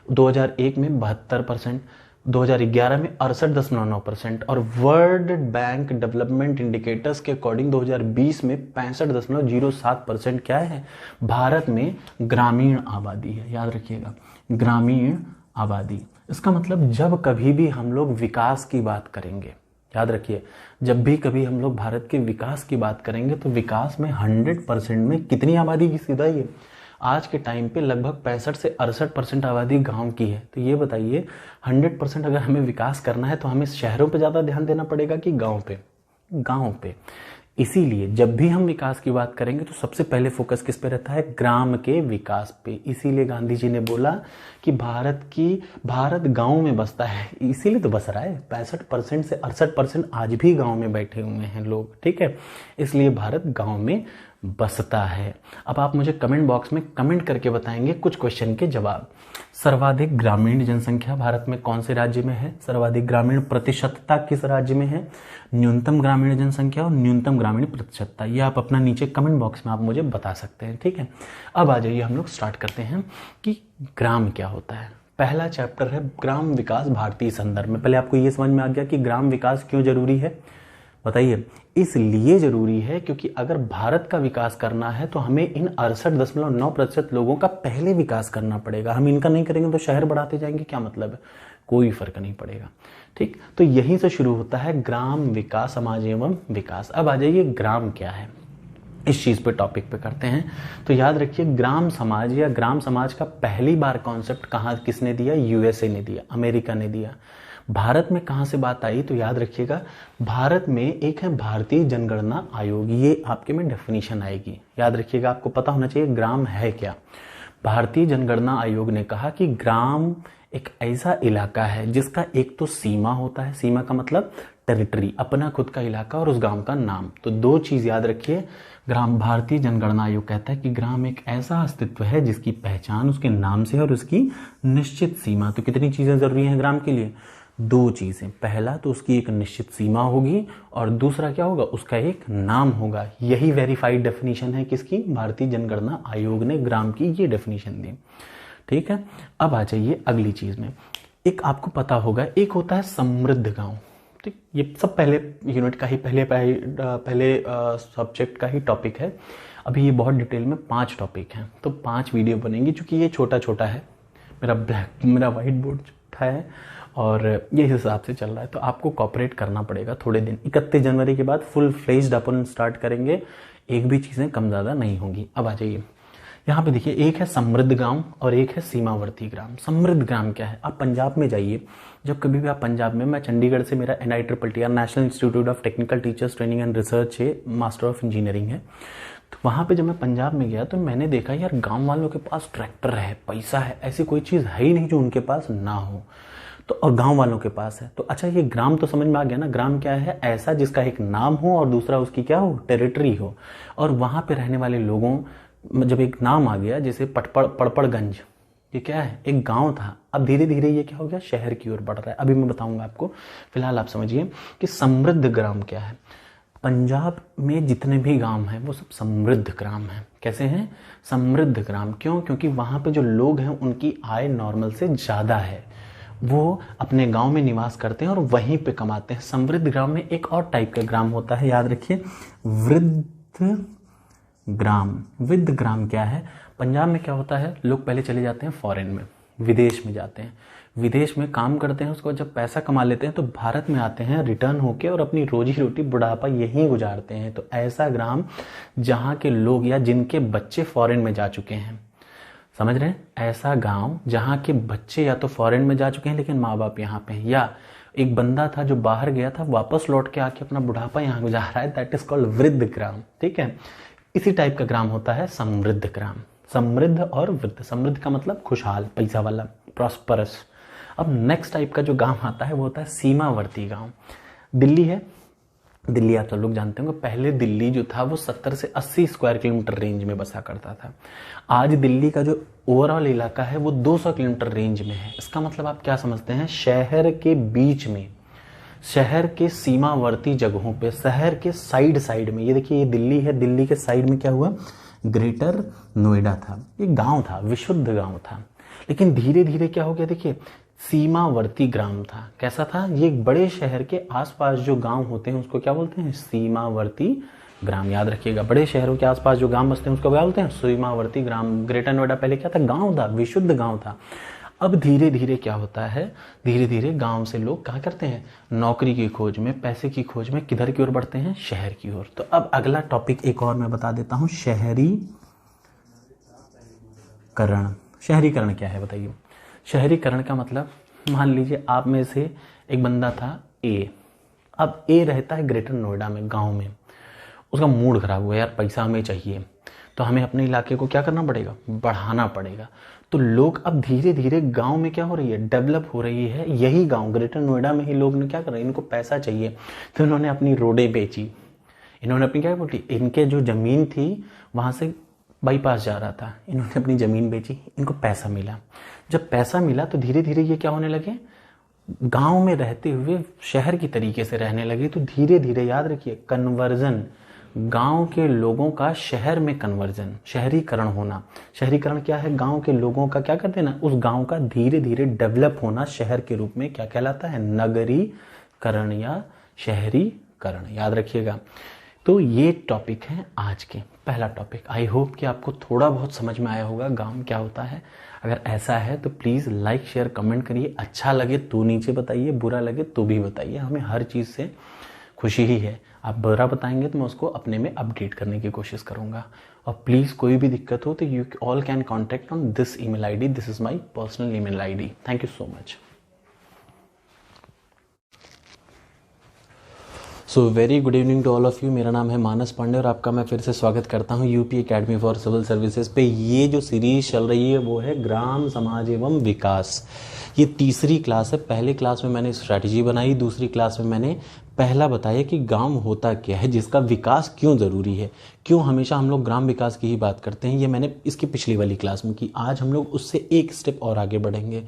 2001 में 72%, 2011 में 68.9% और वर्ल्ड बैंक डेवलपमेंट इंडिकेटर्स के अकॉर्डिंग 2020 में 65.07% क्या है, भारत में ग्रामीण आबादी है। याद रखिएगा, ग्रामीण आबादी। इसका मतलब जब कभी भी हम लोग विकास की बात करेंगे, याद रखिए, जब भी कभी हम लोग भारत के विकास की बात करेंगे तो विकास में 100% में कितनी आबादी की सीधा ही है, आज के टाइम पे लगभग 65 से 68% आबादी गांव की है। तो ये बताइए 100% अगर हमें विकास करना है तो हमें शहरों पे ज़्यादा ध्यान देना पड़ेगा कि गांव पे, गांव पे। इसीलिए जब भी हम विकास की बात करेंगे तो सबसे पहले फोकस किस पे रहता है, ग्राम के विकास पे। इसीलिए गांधी जी ने बोला कि भारत गांव में बसता है, इसीलिए तो बस रहा है। 65% से 68% आज भी गांव में बैठे हुए हैं लोग, ठीक है। इसलिए भारत गांव में बसता है। अब आप मुझे कमेंट बॉक्स में कमेंट करके बताएंगे कुछ क्वेश्चन के जवाब। सर्वाधिक ग्रामीण जनसंख्या भारत में कौन से राज्य में है, सर्वाधिक ग्रामीण प्रतिशतता किस राज्य में है, न्यूनतम ग्रामीण जनसंख्या और न्यूनतम ग्रामीण प्रतिशतता, ये आप अपना नीचे कमेंट बॉक्स में आप मुझे बता सकते हैं, ठीक है। अब आ जाइए हम लोग स्टार्ट करते हैं कि ग्राम क्या होता है। पहला चैप्टर है ग्राम विकास भारतीय संदर्भ में। पहले आपको ये समझ में आ गया कि ग्राम विकास क्यों जरूरी है, बताइए। इसलिए जरूरी है क्योंकि अगर भारत का विकास करना है तो हमें इन 68.9% लोगों का पहले विकास करना पड़ेगा। हम इनका नहीं करेंगे तो शहर बढ़ाते जाएंगे, क्या मतलब है, कोई फर्क नहीं पड़ेगा, ठीक। तो यहीं से शुरू होता है ग्राम विकास, समाज एवं विकास। अब आ जाइए ग्राम क्या है, इस चीज पे टॉपिक पे करते हैं। तो याद रखिए, ग्राम समाज या ग्राम समाज का पहली बार कॉन्सेप्ट कहाँ किसने दिया, यूएसए ने दिया, अमेरिका ने दिया। भारत में कहाँ से बात आई, तो याद रखिएगा, भारत में एक है भारतीय जनगणना आयोग, ये आपके में डेफिनेशन आएगी। याद रखिएगा, आपको पता होना चाहिए ग्राम है क्या। भारतीय जनगणना आयोग ने कहा कि ग्राम एक ऐसा इलाका है जिसका एक तो सीमा होता है, सीमा का मतलब टेरिटरी, अपना खुद का इलाका, और उस गांव का नाम। तो दो चीज याद रखिए, ग्राम, भारतीय जनगणना आयोग कहता है कि ग्राम एक ऐसा अस्तित्व है जिसकी पहचान उसके नाम से और उसकी निश्चित सीमा। तो कितनी चीजें जरूरी हैं ग्राम के लिए, दो चीजें। पहला तो उसकी एक निश्चित सीमा होगी और दूसरा क्या होगा, उसका एक नाम होगा। यही वेरीफाइड डेफिनेशन है किसकी, भारतीय जनगणना आयोग ने ग्राम की ये डेफिनेशन दी, ठीक है। अब आ जाइए अगली चीज में, एक आपको पता होगा, एक होता है समृद्ध गांव, ठीक। ये सब पहले यूनिट का ही पहले सब्जेक्ट का ही टॉपिक है। अभी ये बहुत डिटेल में 5 टॉपिक हैं, तो 5 वीडियो बनेंगी। चूंकि ये छोटा छोटा है, मेरा व्हाइट बोर्ड छोटा है और ये हिसाब से चल रहा है, तो आपको कॉपरेट करना पड़ेगा थोड़े दिन। 31 जनवरी के बाद फुल फ्लेज्ड अपन स्टार्ट करेंगे, एक भी चीजें कम ज्यादा नहीं होंगी। अब आ जाइए यहाँ पे देखिए, एक है समृद्ध गांव और एक है सीमावर्ती ग्राम। समृद्ध ग्राम क्या है, आप पंजाब में जाइए, जब कभी भी आप पंजाब में, मैं चंडीगढ़ से, मेरा NITTR national institute of technical teachers training and research है, मास्टर ऑफ इंजीनियरिंग है। तो वहाँ पे जब मैं पंजाब में गया तो मैंने देखा यार गाँव वालों के पास ट्रैक्टर है, पैसा है, ऐसी कोई चीज़ है ही नहीं जो उनके पास ना हो। तो और गांव वालों के पास है। तो अच्छा, ये ग्राम तो समझ में आ गया ना, ग्राम क्या है, ऐसा जिसका एक नाम हो और दूसरा उसकी क्या हो, टेरिटरी हो, और वहां पे रहने वाले लोगों, जब एक नाम आ गया जैसे पड़पड़गंज, ये क्या है, एक गांव था, अब धीरे धीरे ये क्या हो गया, शहर की ओर बढ़ रहा है। अभी मैं बताऊंगा आपको, फिलहाल आप समझिए कि समृद्ध ग्राम क्या है। पंजाब में जितने भी ग्राम हैं वो सब समृद्ध ग्राम हैं। कैसे हैं, समृद्ध ग्राम। क्यों, क्योंकि वहां पे जो लोग हैं उनकी आय नॉर्मल से ज्यादा है, वो अपने गांव में निवास करते हैं और वहीं पे कमाते हैं। समृद्ध ग्राम में एक और टाइप का ग्राम होता है, याद रखिए, वृद्ध ग्राम। वृद्ध ग्राम क्या है, पंजाब में क्या होता है, लोग पहले चले जाते हैं फॉरेन में, विदेश में जाते हैं, विदेश में काम करते हैं, उसको जब पैसा कमा लेते हैं तो भारत में आते हैं रिटर्न होके और अपनी रोजी रोटी बुढ़ापा यहीं गुजारते हैं। तो ऐसा ग्राम जहाँ के लोग या जिनके बच्चे फॉरेन में जा चुके हैं, समझ रहे हैं, ऐसा गांव जहाँ के बच्चे या तो फॉरेन में जा चुके हैं लेकिन माँ बाप यहाँ पे हैं, या एक बंदा था जो बाहर गया था वापस लौट के आके अपना बुढ़ापा यहाँ गुजार रहा है, दैट इज कॉल्ड वृद्ध ग्राम। ठीक है, इसी टाइप का ग्राम होता है समृद्ध ग्राम। समृद्ध और वृद्ध, समृद्ध का मतलब खुशहाल, पैसा वाला, प्रॉस्परस। अब नेक्स्ट टाइप का जो गांव आता है वो होता है सीमावर्ती गांव। दिल्ली है, दिल्ली आप सब लोग जानते होंगे, पहले दिल्ली जो था वो 70 से 80 स्क्वायर किलोमीटर रेंज में बसा करता था। आज दिल्ली का जो ओवरऑल इलाका है वो 200 किलोमीटर रेंज में है। इसका मतलब आप क्या समझते हैं, शहर के बीच में, शहर के सीमावर्ती जगहों पे, शहर के साइड साइड में, ये देखिए ये दिल्ली है, दिल्ली के साइड में क्या हुआ, ग्रेटर नोएडा था, ये गांव था, विशुद्ध गांव था। लेकिन धीरे धीरे क्या हो गया, देखिए सीमावर्ती ग्राम था। कैसा था, ये एक बड़े शहर के आसपास जो गांव होते हैं उसको क्या बोलते हैं, सीमावर्ती ग्राम। याद रखिएगा, बड़े शहरों के आसपास जो गांव बसते हैं उसको क्या बोलते हैं, सीमावर्ती ग्राम। ग्रेटर नोएडा पहले क्या था, गांव था, विशुद्ध गांव था। अब धीरे धीरे क्या होता है, धीरे धीरे गांव से लोग क्या करते हैं, नौकरी की खोज में, पैसे की खोज में किधर की ओर बढ़ते हैं, शहर की ओर। तो अब अगला टॉपिक एक और मैं बता देता हूं, शहरीकरण। शहरीकरण क्या है बताइए। शहरीकरण का मतलब, मान लीजिए आप में से एक बंदा था ए, अब ए रहता है ग्रेटर नोएडा में, गांव में, उसका मूड खराब हुआ, यार पैसा हमें चाहिए, तो हमें अपने इलाके को क्या करना पड़ेगा, बढ़ाना पड़ेगा। तो लोग अब धीरे धीरे गांव में क्या हो रही है, डेवलप हो रही है। यही गांव ग्रेटर नोएडा में ही लोग ने क्या कर रहे हैं, इनको पैसा चाहिए, तो इन्होंने अपनी रोडें बेची, इन्होंने अपनी क्या बोली, इनके जो जमीन थी वहां से बाईपास जा रहा था, इन्होंने अपनी जमीन बेची, इनको पैसा मिला। जब पैसा मिला तो धीरे धीरे ये क्या होने लगे, गांव में रहते हुए शहर की तरीके से रहने लगे। तो धीरे धीरे याद रखिए, कन्वर्जन, गांव के लोगों का शहर में कन्वर्जन, शहरीकरण होना। शहरीकरण क्या है, गांव के लोगों का क्या करते हैं ना, उस गांव का धीरे धीरे डेवलप होना शहर के रूप में क्या कहलाता है, नगरीकरण या शहरीकरण। याद रखिएगा। तो ये टॉपिक है आज के, पहला टॉपिक। आई होप कि आपको थोड़ा बहुत समझ में आया होगा गांव क्या होता है। अगर ऐसा है तो प्लीज़ लाइक शेयर कमेंट करिए, अच्छा लगे तो नीचे बताइए, बुरा लगे तो भी बताइए, हमें हर चीज़ से खुशी ही है। आप बुरा बताएंगे तो मैं उसको अपने में अपडेट करने की कोशिश करूंगा। और प्लीज़ कोई भी दिक्कत हो तो you all can contact on this email ID, this is my personal email ID. Thank you so much. So very good evening to all of you. मेरा नाम है मानस पांडे और आपका मैं फिर से स्वागत करता हूं UP academy for civil services पे। ये जो सीरीज चल रही है वो है ग्राम समाज एवं विकास। ये तीसरी क्लास है। पहले क्लास में मैंने स्ट्रैटेजी बनाई, दूसरी क्लास में मैंने पहला बताया कि गांव होता क्या है, जिसका विकास क्यों ज़रूरी है, क्यों हमेशा हम लोग ग्राम विकास की ही बात करते हैं। ये मैंने इसकी पिछली वाली क्लास में की। आज हम लोग उससे एक स्टेप और आगे बढ़ेंगे।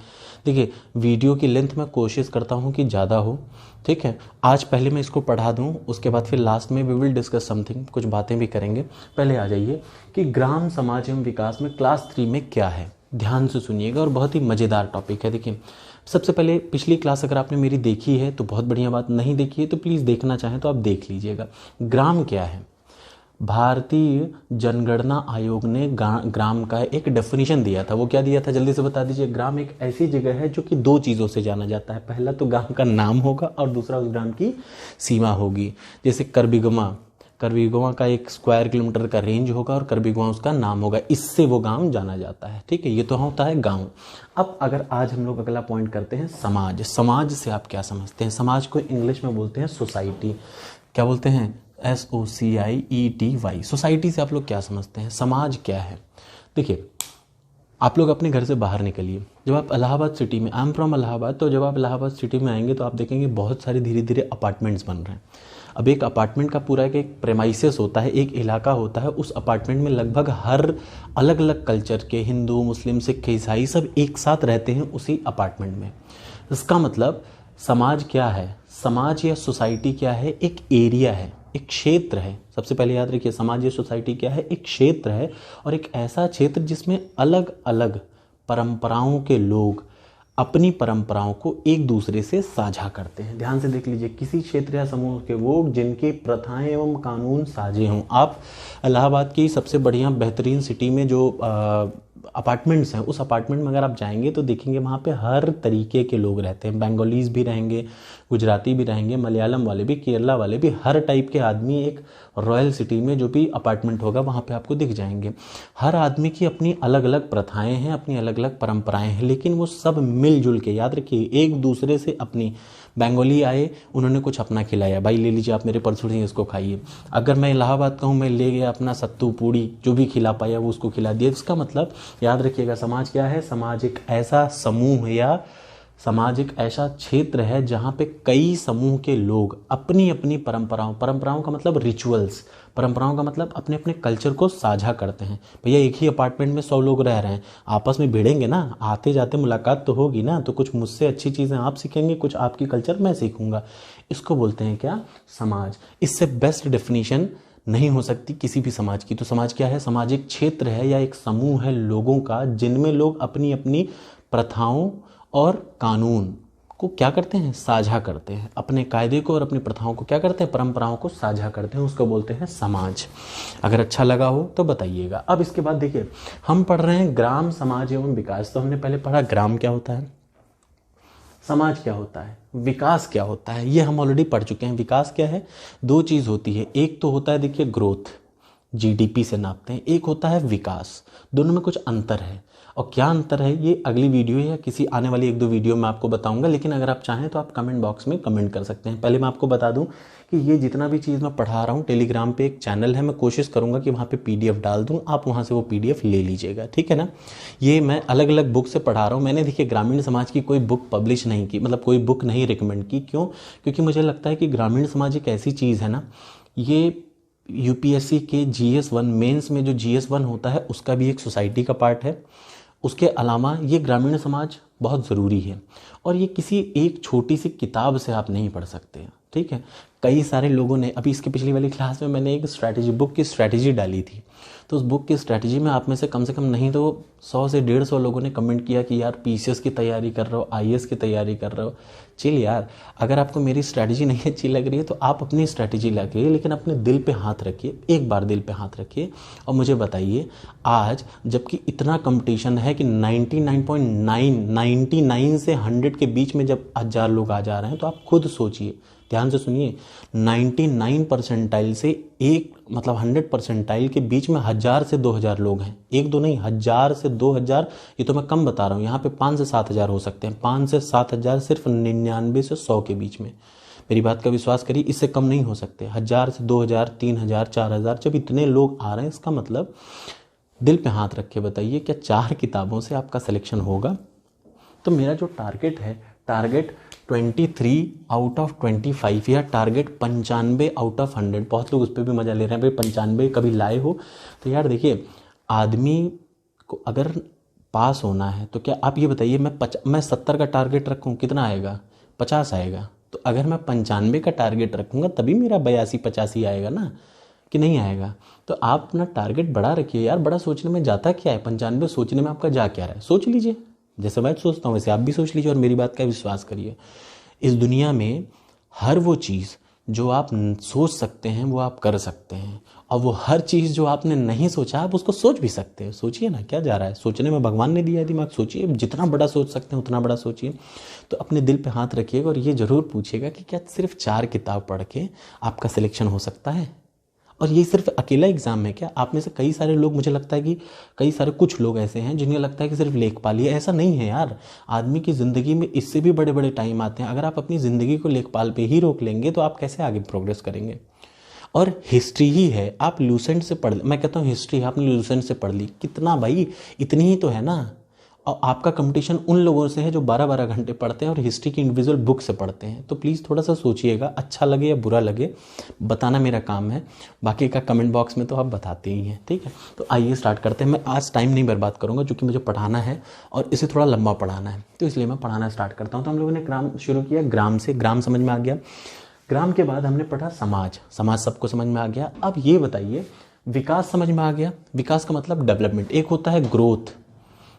देखिए, वीडियो की लेंथ मैं कोशिश करता हूँ कि ज़्यादा हो, ठीक है। आज पहले मैं इसको पढ़ा दूँ, उसके बाद फिर लास्ट में वी विल डिस्कस समथिंग, कुछ बातें भी करेंगे। पहले आ जाइए कि ग्राम समाज एवं विकास में क्लास 3 में क्या है, ध्यान से सुनिएगा और बहुत ही मज़ेदार टॉपिक है। देखिए, सबसे पहले पिछली क्लास अगर आपने मेरी देखी है तो बहुत बढ़िया बात, नहीं देखी है तो प्लीज़ देखना चाहें तो आप देख लीजिएगा। ग्राम क्या है, भारतीय जनगणना आयोग ने ग्राम का एक डेफिनेशन दिया था। वो क्या दिया था, जल्दी से बता दीजिए। ग्राम एक ऐसी जगह है जो कि दो चीज़ों से जाना जाता है, पहला तो गांव का नाम होगा और दूसरा उस ग्राम की सीमा होगी। जैसे करबिगमा का 1 स्क्वायर किलोमीटर का रेंज होगा और करबिगमा उसका नाम होगा, इससे वो गांव जाना जाता है, ठीक है। ये तो होता है गांव। अब अगर आज हम लोग अगला पॉइंट करते हैं समाज। समाज से आप क्या समझते हैं? समाज को इंग्लिश में बोलते हैं सोसाइटी। क्या बोलते हैं? SOCIETY। सोसाइटी से आप लोग क्या समझते हैं? समाज क्या है? देखिए, आप लोग अपने घर से बाहर निकलिए, जब आप इलाहाबाद सिटी में, आई एम फ्रॉम इलाहाबाद, तो जब आप इलाहाबाद सिटी में आएंगे तो आप देखेंगे बहुत सारे धीरे धीरे अपार्टमेंट्स बन रहे हैं। अब एक अपार्टमेंट का पूरा एक प्रेमाइसेस होता है, एक इलाका होता है, उस अपार्टमेंट में लगभग हर अलग अलग कल्चर के, हिंदू, मुस्लिम, सिख, ईसाई, सब एक साथ रहते हैं उसी अपार्टमेंट में। इसका मतलब समाज क्या है, समाज या सोसाइटी क्या है, एक एरिया है, एक क्षेत्र है। सबसे पहले याद रखिए, समाज या सोसाइटी क्या है, एक क्षेत्र है, और एक ऐसा क्षेत्र जिसमें अलग अलग परंपराओं के लोग अपनी परंपराओं को एक दूसरे से साझा करते हैं। ध्यान से देख लीजिए, किसी क्षेत्र या समूह के वो जिनके प्रथाएं एवं कानून साझे हों। आप इलाहाबाद की सबसे बढ़िया बेहतरीन सिटी में जो अपार्टमेंट्स हैं, उस अपार्टमेंट में अगर आप जाएंगे तो देखेंगे वहाँ पे हर तरीके के लोग रहते हैं। बंगालीज भी रहेंगे, गुजराती भी रहेंगे, मलयालम वाले भी, केरला वाले भी, हर टाइप के आदमी एक रॉयल सिटी में जो भी अपार्टमेंट होगा वहाँ पे आपको दिख जाएंगे। हर आदमी की अपनी अलग अलग प्रथाएं हैं, अपनी अलग अलग परंपराएं हैं, लेकिन वो सब मिलजुल के, याद रखिए, एक दूसरे से अपनी, बंगाली आए, उन्होंने कुछ अपना खिलाया, भाई ले लीजिए आप मेरे परसों से इसको खाइए। अगर मैं इलाहाबाद का हूँ, मैं ले गया अपना सत्तू पूड़ी, जो भी खिला पाया वो उसको खिला दिया। इसका मतलब याद रखिएगा, समाज क्या है, समाज एक ऐसा समूह या समाज एक ऐसा क्षेत्र है जहाँ पे कई समूह के लोग अपनी अपनी परंपराओं का मतलब रिचुअल्स, परंपराओं का मतलब अपने अपने कल्चर को साझा करते हैं। भैया एक ही अपार्टमेंट में 100 लोग रह रहे हैं, आपस में भिड़ेंगे ना, आते जाते मुलाकात तो होगी ना, तो कुछ मुझसे अच्छी चीज़ें आप सीखेंगे, कुछ आपकी कल्चर मैं सीखूंगा। इसको बोलते हैं क्या, समाज। इससे बेस्ट डेफिनेशन नहीं हो सकती किसी भी समाज की। तो समाज क्या है, समाज एक क्षेत्र है या एक समूह है लोगों का, जिनमें लोग अपनी अपनी प्रथाओं और कानून को क्या करते हैं, साझा करते हैं। अपने कायदे को और अपनी प्रथाओं को क्या करते हैं, परंपराओं को साझा करते हैं, उसको बोलते हैं समाज। अगर अच्छा लगा हो तो बताइएगा। अब इसके बाद देखिए, हम पढ़ रहे हैं ग्राम, समाज एवं विकास। तो हमने पहले पढ़ा ग्राम क्या होता है, समाज क्या होता है, विकास क्या होता है, ये हम ऑलरेडी पढ़ चुके हैं। विकास क्या है, दो चीज होती है, एक तो होता है देखिए ग्रोथ, जीडीपी से नापते हैं, एक होता है विकास। दोनों में कुछ अंतर है, और क्या अंतर है ये अगली वीडियो या किसी आने वाली 1-2 वीडियो में आपको बताऊंगा। लेकिन अगर आप चाहें तो आप कमेंट बॉक्स में कमेंट कर सकते हैं। पहले मैं आपको बता दूं कि ये जितना भी चीज़ मैं पढ़ा रहा हूँ, टेलीग्राम पे एक चैनल है, मैं कोशिश करूंगा कि वहाँ पे PDF डाल दूँ, आप वहाँ से वो PDF ले लीजिएगा, ठीक है ना। ये मैं अलग अलग बुक से पढ़ा रहा हूँ। मैंने देखिए ग्रामीण समाज की कोई बुक पब्लिश नहीं की, मतलब कोई बुक नहीं रिकमेंड की। क्यों? क्योंकि मुझे लगता है कि ग्रामीण समाज एक ऐसी चीज़ है ना, ये UPSC के GS1 मेंस में जो GS1 होता है उसका भी एक सोसाइटी का पार्ट है। उसके अलावा ये ग्रामीण समाज बहुत ज़रूरी है, और ये किसी एक छोटी सी किताब से आप नहीं पढ़ सकते, ठीक है। कई सारे लोगों ने, अभी इसके पिछली वाली क्लास में मैंने एक स्ट्रैटेजी बुक की स्ट्रैटेजी डाली थी, तो उस बुक की स्ट्रैटेजी में आप में से कम नहीं तो 100 से 150 लोगों ने कमेंट किया कि यार PCS की तैयारी कर रहे हो, IAS की तैयारी कर रहे हो। चिल यार, अगर आपको मेरी स्ट्रैटेजी नहीं अच्छी लग रही है तो आप अपनी स्ट्रैटेजी लगाइए, लेकिन अपने दिल पे हाथ रखिए, एक बार दिल पे हाथ रखिए और मुझे बताइए, आज जबकि इतना कंपटीशन है कि 99 से 100 के बीच में जब 1000 लोग आ जा रहे हैं, तो आप खुद सोचिए, ध्यान से सुनिए, 99 परसेंटाइल से एक, मतलब 100 परसेंटाइल के बीच में 1000 से 2000 लोग हैं। एक दो नहीं, 1000 से 2000, ये तो मैं कम बता रहा हूँ, यहाँ पे 5 से 7000 हो सकते हैं। 5 से 7000 सिर्फ 99 से 100 के बीच में। मेरी बात का विश्वास करिए, इससे कम नहीं हो सकते। 1000 से 2000, 3000, 4000, जब इतने लोग आ रहे हैं, इसका मतलब दिल पे हाथ रख के बताइए, क्या 4 किताबों से आपका सिलेक्शन होगा? तो मेरा जो टारगेट है, टारगेट 23 आउट ऑफ 25 या टारगेट 95 आउट ऑफ 100। बहुत लोग उस पर भी मजा ले रहे हैं, भाई 95 कभी लाए हो? तो यार देखिए, आदमी को अगर पास होना है तो क्या आप ये बताइए, मैं 70 का टारगेट रखूँ, कितना आएगा? 50 आएगा। तो अगर मैं 95 का टारगेट रखूँगा तभी मेरा 82-85 आएगा ना, कि नहीं आएगा? तो आप अपना टारगेट बड़ा रखिए यार। बड़ा सोचने में जाता क्या है? 95 सोचने में आपका जा क्या रहा है? सोच लीजिए, जैसे मैं सोचता हूँ वैसे आप भी सोच लीजिए, और मेरी बात का विश्वास करिए। इस दुनिया में हर वो चीज़ जो आप सोच सकते हैं वो आप कर सकते हैं, और वो हर चीज़ जो आपने नहीं सोचा आप उसको सोच भी सकते हैं। सोचिए ना, क्या जा रहा है? सोचने में भगवान ने दिया है दिमाग, सोचिए, जितना बड़ा सोच सकते हैं उतना बड़ा सोचिए। तो अपने दिल पे हाथ रखिएगा और ये ज़रूर पूछिएगा कि क्या सिर्फ 4 किताब पढ़ के आपका सिलेक्शन हो सकता है? और ये सिर्फ अकेला एग्जाम है क्या? आप में से कई सारे लोग, मुझे लगता है कि कई सारे कुछ लोग ऐसे हैं जिन्हें लगता है कि सिर्फ लेखपाल ही है। ऐसा नहीं है यार, आदमी की ज़िंदगी में इससे भी बड़े बड़े टाइम आते हैं। अगर आप अपनी ज़िंदगी को लेखपाल पे ही रोक लेंगे तो आप कैसे आगे प्रोग्रेस करेंगे? और हिस्ट्री ही है, आप लूसेंट से पढ़, मैं कहता हूँ हिस्ट्री आपने लूसेंट से पढ़ ली, कितना भाई, इतनी ही तो है ना। और आपका कंपटीशन उन लोगों से है जो 12-12 घंटे पढ़ते हैं और हिस्ट्री की इंडिविजुअल बुक से पढ़ते हैं। तो प्लीज़ थोड़ा सा सोचिएगा, अच्छा लगे या बुरा लगे बताना मेरा काम है, बाकी का कमेंट बॉक्स में तो आप बताते ही हैं, ठीक है। तो आइए स्टार्ट करते हैं। मैं आज टाइम नहीं बर्बाद करूँगा क्योंकि मुझे पढ़ाना है और इसे थोड़ा लंबा पढ़ाना है, तो इसलिए मैं पढ़ाना स्टार्ट करता हूँ। तो हम लोगों ने ग्राम शुरू किया, ग्राम से, ग्राम समझ में आ गया। ग्राम के बाद हमने पढ़ा समाज, समाज सबको समझ में आ गया। अब ये बताइए, विकास समझ में आ गया। विकास का मतलब डेवलपमेंट, एक होता है ग्रोथ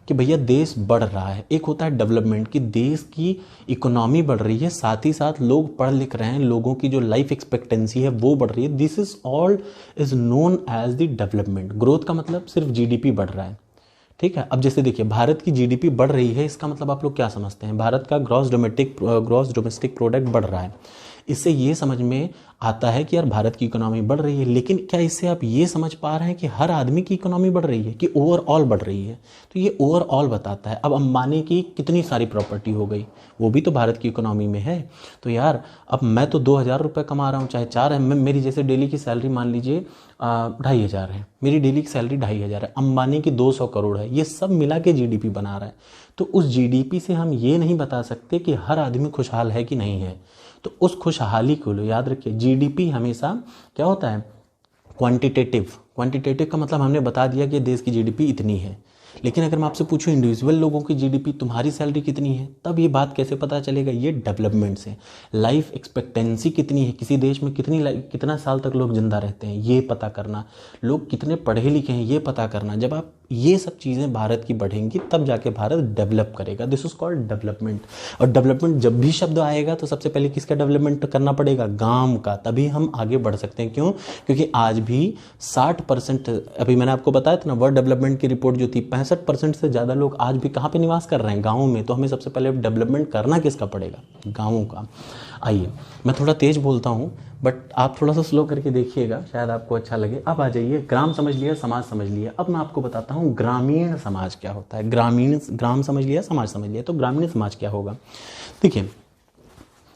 कि भैया देश बढ़ रहा है, एक होता है डेवलपमेंट कि देश की इकोनॉमी बढ़ रही है, साथ ही साथ लोग पढ़ लिख रहे हैं, लोगों की जो लाइफ एक्सपेक्टेंसी है वो बढ़ रही है। This is all is known as the development. Growth का मतलब सिर्फ जीडीपी बढ़ रहा है, ठीक है। अब जैसे देखिए भारत की जीडीपी बढ़ रही है, इसका मतलब आप लोग क्या समझते हैं, भारत का ग्रॉस डोमेस्टिक प्रोडक्ट बढ़ रहा है। इससे ये समझ में आता है कि यार भारत की इकोनॉमी बढ़ रही है, लेकिन क्या इससे आप ये समझ पा रहे हैं कि हर आदमी की इकोनॉमी बढ़ रही है कि ओवरऑल बढ़ रही है? तो ये ओवरऑल बताता है। अब अंबानी की कितनी सारी प्रॉपर्टी हो गई, वो भी तो भारत की इकोनॉमी में है। तो यार अब मैं तो 2,000 रुपये कमा रहा हूँ, चाहे 4 है, मेरी जैसे डेली की सैलरी मान लीजिए 2,500 है, मेरी डेली की सैलरी 2,500 है, अंबानी की 200 करोड़ है, ये सब मिला के जीडीपी बना रहा है। तो उस जीडीपी से हम ये नहीं बता सकते कि हर आदमी खुशहाल है कि नहीं है। तो उस खुशहाली को लो, याद रखिए जीडीपी हमेशा क्या होता है, क्वांटिटेटिव। क्वांटिटेटिव का मतलब हमने बता दिया कि देश की जीडीपी इतनी है, लेकिन अगर मैं आपसे पूछूं इंडिविजुअल लोगों की जीडीपी, तुम्हारी सैलरी कितनी है, तब ये बात कैसे पता चलेगा? ये डेवलपमेंट से। लाइफ एक्सपेक्टेंसी कितनी है, किसी देश में कितना साल तक लोग जिंदा रहते हैं, ये पता करना, लोग कितने पढ़े लिखे हैं, ये पता करना। जब आप ये सब चीज़ें भारत की बढ़ेंगी तब जाके भारत डेवलप करेगा। This is called development. और डेवलपमेंट जब भी शब्द आएगा तो सबसे पहले किसका डेवलपमेंट करना पड़ेगा? गांव का, तभी हम आगे बढ़ सकते हैं। क्यों? क्योंकि आज भी 60%, अभी मैंने आपको बताया था ना, वर्ल्ड डेवलपमेंट की रिपोर्ट जो थी, 65% से ज़्यादा लोग आज भी कहाँ पे निवास कर रहे हैं? गाँव में। तो हमें सबसे पहले डेवलपमेंट करना किसका पड़ेगा? गाँवों का। आइए, मैं थोड़ा तेज बोलता हूँ बट आप थोड़ा सा स्लो करके देखिएगा, शायद आपको अच्छा लगे। अब आ जाइए, ग्राम समझ लिया, समाज समझ लिया। अब मैं आपको बताता हूँ ग्रामीण समाज क्या होता है। ग्राम समझ लिया, समाज समझ लिया, तो ग्रामीण समाज क्या होगा? देखिए,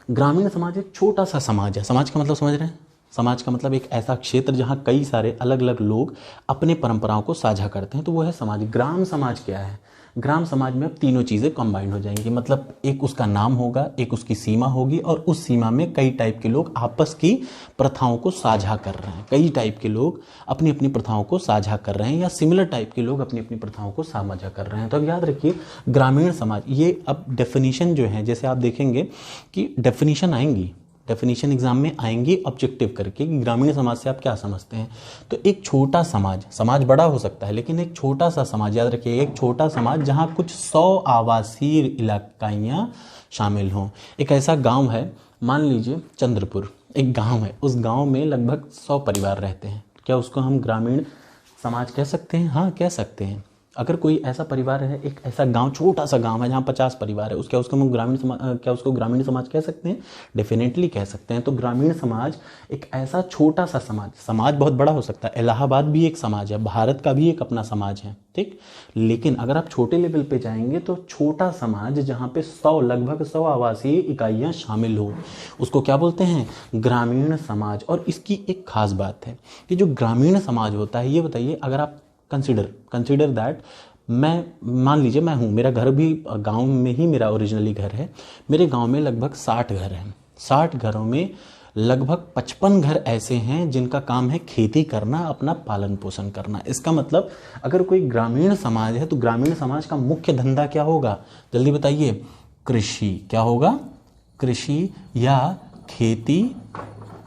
ग्रामीण समाज एक छोटा सा समाज है। समाज का मतलब समझ रहे हैं? समाज का मतलब एक ऐसा क्षेत्र जहाँ कई सारे अलग अलग लोग अपने परंपराओं को साझा करते हैं, तो वो है समाज। ग्राम समाज क्या है? ग्राम समाज में अब तीनों चीज़ें कंबाइंड हो जाएंगी। मतलब एक उसका नाम होगा, एक उसकी सीमा होगी, और उस सीमा में कई टाइप के लोग आपस की प्रथाओं को साझा कर रहे हैं। कई टाइप के लोग अपनी अपनी प्रथाओं को साझा कर रहे हैं, या सिमिलर टाइप के लोग अपनी अपनी प्रथाओं को साझा कर रहे हैं। तो अब याद रखिए, ग्रामीण समाज, ये अब डेफिनेशन जो है, जैसे आप देखेंगे कि डेफिनेशन आएंगी, डेफिनेशन एग्जाम में आएंगी ऑब्जेक्टिव करके कि ग्रामीण समाज से आप क्या समझते हैं। तो एक छोटा समाज, समाज बड़ा हो सकता है लेकिन एक छोटा सा समाज, याद रखिए, एक छोटा समाज जहां कुछ 100 आवासीय इलाकाइयाँ शामिल हों। एक ऐसा गांव है, मान लीजिए चंद्रपुर, एक गांव है, उस गांव में लगभग 100 परिवार रहते हैं। क्या उसको हम ग्रामीण समाज कह सकते हैं? हाँ, कह सकते हैं। अगर कोई ऐसा परिवार है, एक ऐसा गांव, छोटा सा गांव है जहाँ 50 परिवार है, उसको हम ग्रामीण समाज, क्या उसको ग्रामीण समाज कह सकते हैं? डेफिनेटली कह सकते हैं। तो ग्रामीण समाज एक ऐसा छोटा सा समाज, समाज बहुत बड़ा हो सकता है, इलाहाबाद भी एक समाज है, भारत का भी एक अपना समाज है, ठीक। लेकिन अगर आप छोटे लेवल पे जाएंगे तो छोटा समाज जहाँ पे लगभग 100 आवासीय इकाइयाँ शामिल हो, उसको क्या बोलते हैं? ग्रामीण समाज। और इसकी एक खास बात है कि जो ग्रामीण समाज होता है, ये बताइए, अगर आप कंसिडर दैट, मैं मान लीजिए मैं हूँ, मेरा घर भी गांव में ही, मेरा ओरिजिनली घर है। मेरे गांव में लगभग 60 घर हैं। 60 घरों में लगभग 55 घर ऐसे हैं जिनका काम है खेती करना, अपना पालन पोषण करना। इसका मतलब अगर कोई ग्रामीण समाज है तो ग्रामीण समाज का मुख्य धंधा क्या होगा? जल्दी बताइए। कृषि। क्या होगा? कृषि या खेती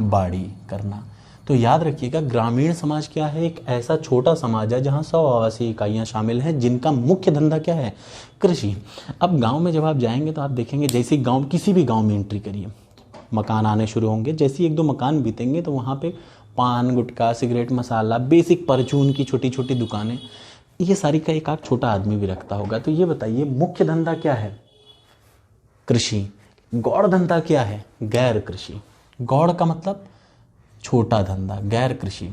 बाड़ी करना। तो याद रखिएगा, ग्रामीण समाज क्या है? एक ऐसा छोटा समाज है जहां 100 आवासीय इकाइयां शामिल हैं जिनका मुख्य धंधा क्या है? कृषि। अब गांव में जब आप जाएंगे तो आप देखेंगे, जैसे गांव, किसी भी गांव में एंट्री करिए, मकान आने शुरू होंगे। जैसे 1-2 मकान बीतेंगे तो वहां पे पान, गुटखा, सिगरेट, मसाला, बेसिक परचून की छोटी छोटी दुकानें, ये सारी का एक आध छोटा आदमी भी रखता होगा। तो ये बताइए, मुख्य धंधा क्या है? कृषि। गौड़ धंधा क्या है? गैर कृषि। गौड़ का मतलब छोटा धंधा, गैर कृषि।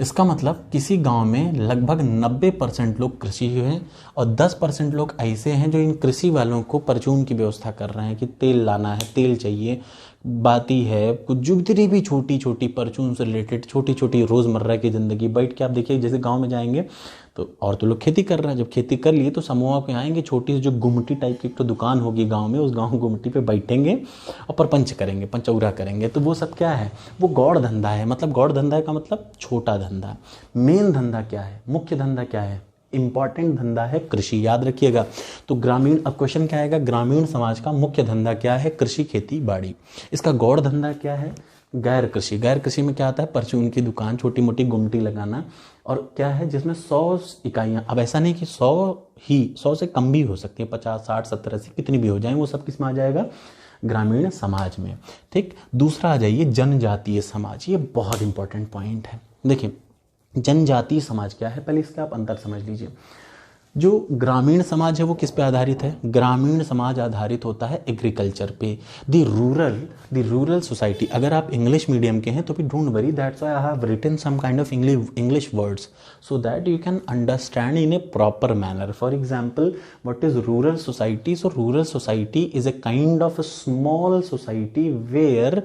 इसका मतलब किसी गांव में लगभग 90% लोग कृषि हैं और 10% लोग ऐसे हैं जो इन कृषि वालों को परचून की व्यवस्था कर रहे हैं कि तेल लाना है, तेल चाहिए, बाती है, कुछ जितनी भी छोटी छोटी परचून से रिलेटेड छोटी छोटी रोज़मर्रा की ज़िंदगी। बैठ के आप देखिए, जैसे गांव में जाएंगे तो और तो लोग खेती कर रहे हैं, जब खेती कर लिए तो समूह पे आएंगे, छोटी सी जो गुमटी टाइप की एक तो दुकान होगी गांव में, उस गांव गुमटी पे बैठेंगे और परपंच करेंगे, पंचौरा करेंगे। तो वो सब क्या है, वो गौड़ धंधा है। मतलब गौड़ धंधा का मतलब छोटा धंधा। मेन धंधा क्या है, मुख्य धंधा क्या है, इंपॉर्टेंट धंधा है कृषि, याद रखिएगा। तो ग्रामीण, अब क्वेश्चन क्या आएगा, ग्रामीण समाज का मुख्य धंधा क्या है, कृषि खेती बाड़ी। इसका गौड़ धंधा क्या है, गैर कृषि। गैर कृषि में क्या आता है, परचून की दुकान, छोटी मोटी गुमटी लगाना, और क्या है जिसमें 100 इकाइयाँ, अब ऐसा नहीं कि 100 से कम भी हो सकती है, 50, 60, 70, 80 कितनी भी हो जाए, वो सब किस में आ जाएगा, ग्रामीण समाज में। ठीक, दूसरा आ जाइए जनजातीय समाज। ये बहुत इंपॉर्टेंट पॉइंट है। देखिए जनजातीय समाज क्या है, पहले इसका आप अंतर समझ लीजिए। जो ग्रामीण समाज है वो किस पे आधारित है, ग्रामीण समाज आधारित होता है एग्रीकल्चर पे। द रूरल सोसाइटी, अगर आप इंग्लिश मीडियम के हैं तो भी don't worry, that's why I have written some kind of English words so that you can understand in a proper manner. For example, what is rural society? So rural society is a kind of a small society where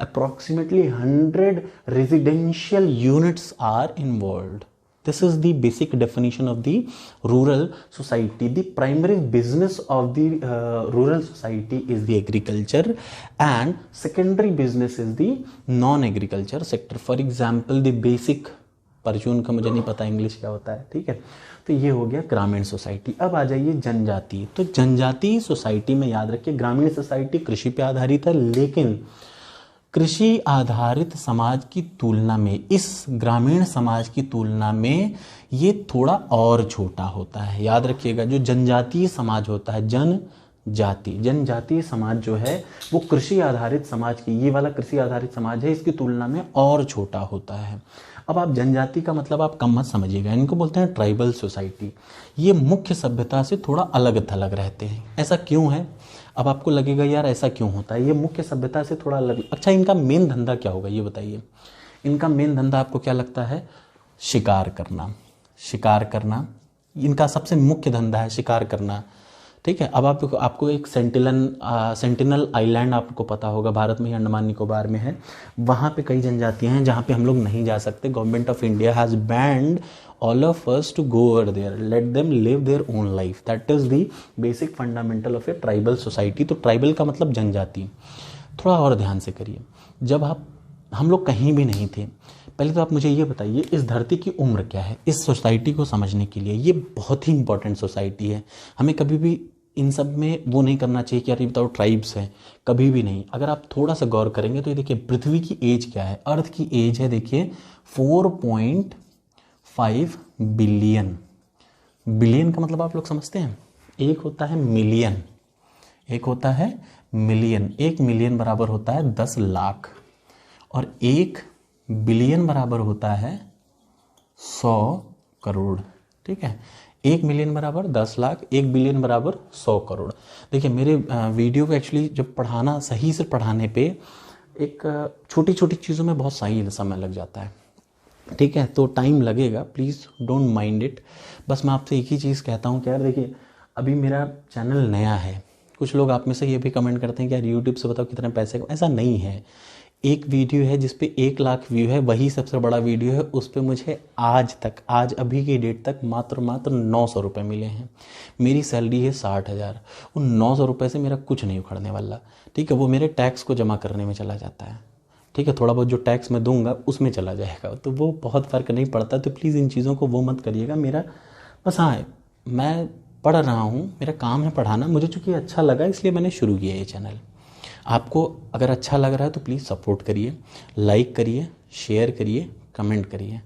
approximately 100 residential units are involved. This is the basic definition of the rural society. The primary business of the rural society is the agriculture, and secondary business is the non-agriculture sector. For example, the basic, परचून का मुझे नहीं पता English क्या होता है, ठीक है। तो ये हो गया ग्रामीण सोसाइटी। अब आ जाइए जनजातीय। तो जनजातीय सोसाइटी में याद रखिए, ग्रामीण सोसाइटी कृषि पे आधारित है, लेकिन कृषि आधारित समाज की तुलना में, इस ग्रामीण समाज की तुलना में ये थोड़ा और छोटा होता है। याद रखिएगा, जो जनजातीय समाज होता है, जनजातीय समाज जो है वो कृषि आधारित समाज की, ये वाला कृषि आधारित समाज है, इसकी तुलना में और छोटा होता है। अब आप जनजाति का मतलब आप कम मत समझिएगा, इनको बोलते हैं ट्राइबल सोसाइटी। ये मुख्य सभ्यता से थोड़ा अलग थलग रहते हैं। ऐसा क्यों है? अब आपको लगेगा यार ऐसा क्यों होता है, ये मुख्य सभ्यता से थोड़ा अलग। अच्छा, इनका मेन धंधा क्या होगा ये बताइए। इनका मेन धंधा आपको क्या लगता है? शिकार करना इनका सबसे मुख्य धंधा है, शिकार करना। ठीक है। अब आपको एक सेंटिनल आइलैंड आपको पता होगा, भारत में ही अंडमान निकोबार में है। वहाँ पे कई जनजातियाँ हैं जहाँ पे हम लोग नहीं जा सकते। Government of India has band all of us to go over there, let them live their own life. That is the basic fundamental of a tribal society. तो ट्राइबल का मतलब जनजाति। थोड़ा और ध्यान से करिए, जब हम लोग कहीं भी नहीं थे, पहले तो आप मुझे ये बताइए इस धरती की उम्र क्या है, इस सोसाइटी को समझने के लिए। ये बहुत ही इंपॉर्टेंट सोसाइटी है, हमें कभी भी इन सब में वो नहीं करना चाहिए कि यार ये बताओ ट्राइब्स है, कभी भी नहीं। अगर आप थोड़ा सा गौर करेंगे तो ये देखिए पृथ्वी की एज क्या है, अर्थ की एज है देखिए 4.5 बिलियन। बिलियन का मतलब आप लोग समझते हैं, एक होता है मिलियन, एक होता है मिलियन। 1 मिलियन बराबर होता है 10 लाख और 1 बिलियन बराबर होता है 100 करोड़। ठीक है, 1 मिलियन बराबर 10 लाख, 1 बिलियन बराबर 100 करोड़। देखिए मेरे वीडियो को एक्चुअली जब पढ़ाना, सही से पढ़ाने पे एक छोटी छोटी चीज़ों में बहुत सही समय लग जाता है। ठीक है, तो टाइम लगेगा, प्लीज़ डोंट माइंड इट। बस मैं आपसे एक ही चीज़ कहता हूँ कि यार देखिए अभी मेरा चैनल नया है। कुछ लोग आप में से ये भी कमेंट करते हैं कि यार यूट्यूब से बताओ कितने पैसे। ऐसा नहीं है, एक वीडियो है जिस पे 1 लाख व्यू है, वही सबसे बड़ा वीडियो है। उस पर मुझे आज अभी की डेट तक मात्र 900 रुपये मिले हैं। मेरी सैलरी है 60,000। उन 900 रुपये से मेरा कुछ नहीं उखड़ने वाला। ठीक है, वो मेरे टैक्स को जमा करने में चला जाता है। ठीक है, थोड़ा बहुत जो टैक्स मैं दूंगा उसमें चला जाएगा, तो वो बहुत फ़र्क नहीं पड़ता। तो प्लीज़ इन चीज़ों को वो मत करिएगा। मेरा बस हाँ, मैं पढ़ रहा हूँ, मेरा काम है पढ़ाना। मुझे चूँकि अच्छा लगा इसलिए मैंने शुरू किया ये चैनल। आपको अगर अच्छा लग रहा है तो प्लीज़ सपोर्ट करिए, लाइक करिए, शेयर करिए, कमेंट करिए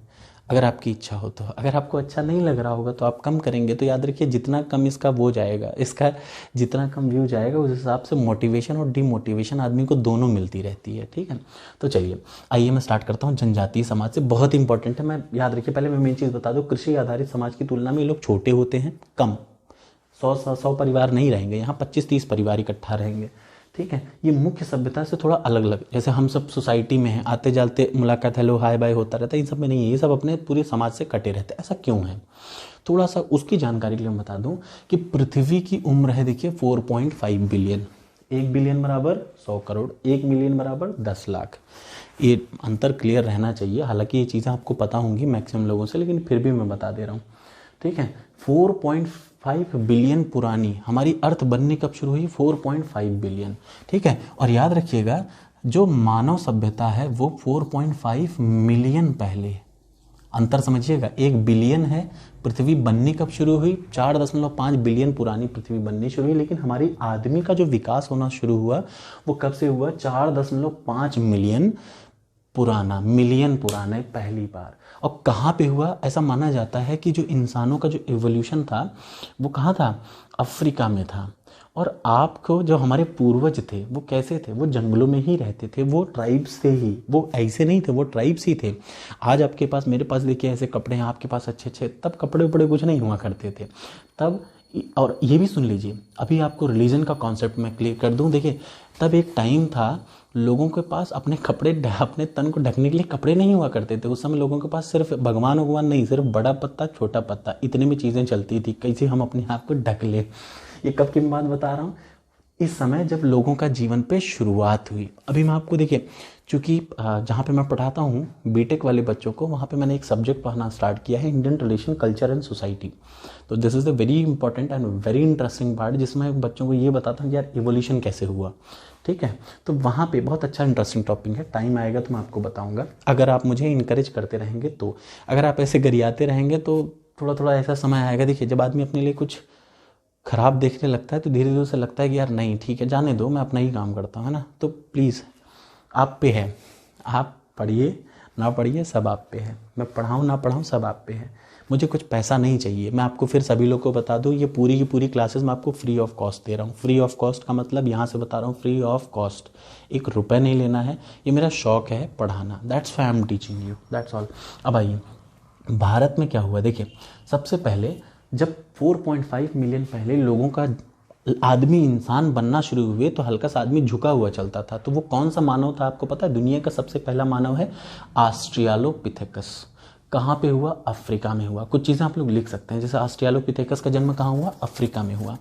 अगर आपकी इच्छा हो तो। अगर आपको अच्छा नहीं लग रहा होगा तो आप कम करेंगे तो याद रखिए जितना कम इसका वो जाएगा, इसका जितना कम व्यू जाएगा उस हिसाब से मोटिवेशन और डिमोटिवेशन आदमी को दोनों मिलती रहती है। ठीक है, तो चलिए आइए मैं स्टार्ट करता हूँ जनजातीय समाज से। बहुत इंपॉर्टेंट है, मैं याद रखिए। पहले मैं मेन चीज़ बता दूँ, कृषि आधारित समाज की तुलना में ये लोग छोटे होते हैं, कम 100 परिवार नहीं रहेंगे यहाँ, 25-30 परिवार इकट्ठा रहेंगे। ठीक है। ये मुख्य सभ्यता से थोड़ा अलग अलग, जैसे हम सब सोसाइटी में हैं, आते जाते मुलाकात हेलो हाय बाय होता रहता है, इन सब में नहीं है, ये सब अपने पूरे समाज से कटे रहते हैं। ऐसा क्यों है, थोड़ा सा उसकी जानकारी के लिए मैं बता दूं कि पृथ्वी की उम्र है देखिए 4.5 बिलियन। 1 बिलियन बराबर 100 करोड़, 1 मिलियन बराबर 10 लाख। ये अंतर क्लियर रहना चाहिए, हालांकि ये चीज़ें आपको पता होंगी मैक्सिमम लोगों से, लेकिन फिर भी मैं बता दे रहा हूँ, ठीक है। 4.5 बिलियन पुरानी हमारी अर्थ बनने कब शुरू हुई, 4.5 बिलियन, ठीक है। और याद रखिएगा जो मानव सभ्यता है वो 4.5 मिलियन पहले, अंतर समझिएगा, 1 बिलियन है, पृथ्वी बननी कब शुरू हुई, 4.5 बिलियन पुरानी पृथ्वी बननी शुरू हुई, लेकिन हमारी आदमी का जो विकास होना शुरू हुआ वो कब से हुआ, 4.5 मिलियन पुराना, मिलियन पुराना पहली बार। और कहाँ पे हुआ, ऐसा माना जाता है कि जो इंसानों का जो एवोल्यूशन था वो कहाँ था, अफ्रीका में था। और आपको जो हमारे पूर्वज थे वो कैसे थे, वो जंगलों में ही रहते थे, वो ट्राइब्स थे ही, वो ऐसे नहीं थे, वो ट्राइब्स ही थे। आज आपके पास, मेरे पास देखिए ऐसे कपड़े हैं, आपके पास अच्छे अच्छे, तब कपड़े उपड़े कुछ नहीं हुआ करते थे तब। और ये भी सुन लीजिए, अभी आपको रिलीजन का कॉन्सेप्ट मैं क्लियर कर दूं। देखिए तब एक टाइम था लोगों के पास अपने कपड़े, अपने तन को ढकने के लिए कपड़े नहीं हुआ करते थे। उस समय लोगों के पास सिर्फ भगवान नहीं, सिर्फ बड़ा पत्ता छोटा पत्ता इतने में चीज़ें चलती थी, कैसे हम अपने आप को ढक ले। ये कब की बात बता रहा हूँ, इस समय जब लोगों का जीवन पे शुरुआत हुई। अभी मैं आपको देखिए, चूँकि जहाँ पे मैं पढ़ाता हूँ बीटेक वाले बच्चों को, वहाँ पे मैंने एक सब्जेक्ट पढ़ाना स्टार्ट किया है, Indian tradition, culture and society. तो this is the very important and very interesting part, जिसमें बच्चों को ये बताता हूँ कि यार इवोल्यूशन कैसे हुआ, ठीक है। तो वहाँ पे बहुत अच्छा इंटरेस्टिंग टॉपिक है, टाइम आएगा तो मैं आपको बताऊँगा, अगर आप मुझे इनकरेज करते रहेंगे तो। अगर आप ऐसे गरियाते रहेंगे तो थोड़ा थोड़ा ऐसा समय आएगा, देखिए जब आदमी अपने लिए कुछ खराब देखने लगता है तो धीरे धीरे उसे लगता है कि यार नहीं ठीक है, जाने दो, मैं अपना ही काम करता हूँ, है ना। तो प्लीज़ आप पे है, आप पढ़िए ना पढ़िए सब आप पे है, मैं पढ़ाऊँ ना पढ़ाऊँ सब आप पे है। मुझे कुछ पैसा नहीं चाहिए, मैं आपको फिर सभी लोग को बता दूँ, ये पूरी की पूरी क्लासेस मैं आपको फ्री ऑफ कॉस्ट दे रहा हूँ। फ्री ऑफ कॉस्ट का मतलब यहाँ से बता रहा हूँ, फ्री ऑफ कॉस्ट, 1 रुपये नहीं लेना है, ये मेरा शौक है पढ़ाना, that's why I am teaching you, that's all. अब आइए भारत में क्या हुआ, देखिए सबसे पहले जब 4.5 मिलियन पहले लोगों का आदमी इंसान बनना शुरू हुए तो हल्का सा आदमी झुका हुआ चलता था। तो वो कौन सा मानव था आपको पता है, दुनिया का सबसे पहला मानव है ऑस्ट्रेलोपिथेकस। कहाँ पे हुआ, अफ्रीका में हुआ। कुछ चीज़ें आप लोग लिख सकते हैं, जैसे ऑस्ट्रेलोपिथेकस का जन्म कहाँ हुआ, अफ्रीका में हुआ।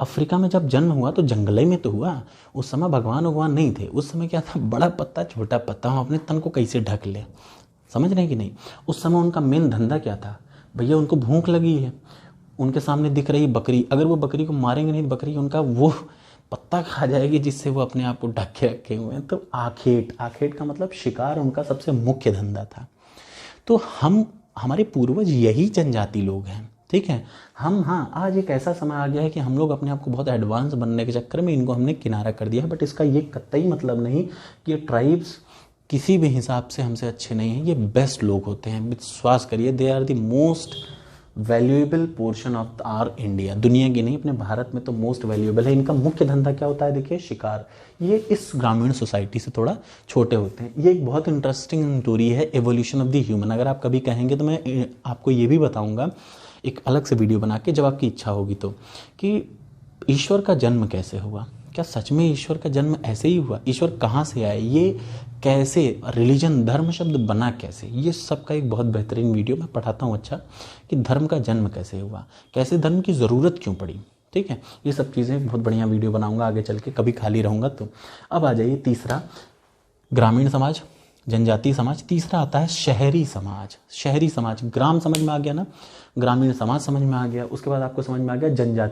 अफ्रीका में जब जन्म हुआ तो जंगल में तो हुआ, उस समय भगवान नहीं थे, उस समय क्या था, बड़ा पत्ता छोटा पत्ता, हम अपने तन को कैसे ढक ले, समझ रहे हैं कि नहीं। उस समय उनका मेन धंधा क्या था, भैया उनको भूख लगी है, उनके सामने दिख रही बकरी, अगर वो बकरी को मारेंगे नहीं, बकरी उनका वो पत्ता खा जाएगी जिससे वो अपने आप को ढक के रखे हुए हैं। तो आखेट का मतलब शिकार उनका सबसे मुख्य धंधा था। तो हमारे पूर्वज यही जनजाति लोग हैं, ठीक है। हाँ आज एक ऐसा समय आ गया है कि हम लोग अपने आप को बहुत एडवांस बनने के चक्कर में इनको हमने किनारा कर दिया है, बट इसका ये कतई मतलब नहीं कि ये ट्राइब्स किसी भी हिसाब से हमसे अच्छे नहीं हैं, ये बेस्ट लोग होते हैं, विश्वास करिए, they are the most valuable portion of our India, दुनिया की नहीं अपने भारत में तो मोस्ट वैल्यूएबल है। इनका मुख्य धंधा क्या होता है, देखिए शिकार। ये इस ग्रामीण सोसाइटी से थोड़ा छोटे होते हैं। ये एक बहुत इंटरेस्टिंग स्टोरी है, एवोल्यूशन ऑफ द ह्यूमन। अगर आप कभी कहेंगे तो मैं आपको ये भी बताऊंगा एक अलग से वीडियो बना के, जब आपकी इच्छा होगी तो, कि ईश्वर का जन्म कैसे हुआ, क्या सच में ईश्वर का जन्म ऐसे ही हुआ, ईश्वर कहाँ से आए, ये कैसे रिलीजन धर्म शब्द बना कैसे, ये सब का एक बहुत बेहतरीन वीडियो मैं पढ़ाता हूँ। अच्छा, कि धर्म का जन्म कैसे हुआ, कैसे धर्म की ज़रूरत क्यों पड़ी, ठीक है। ये सब चीज़ें बहुत बढ़िया वीडियो बनाऊंगा आगे चल के, कभी खाली रहूँगा तो। अब आ जाइए तीसरा, ग्रामीण समाज, जनजातीय समाज। तीसरा आता है शहरी समाज। शहरी समाज, ग्राम समझ में आ गया ना, ग्रामीण समाज समझ में आ गया, उसके बाद आपको समझ में आ गया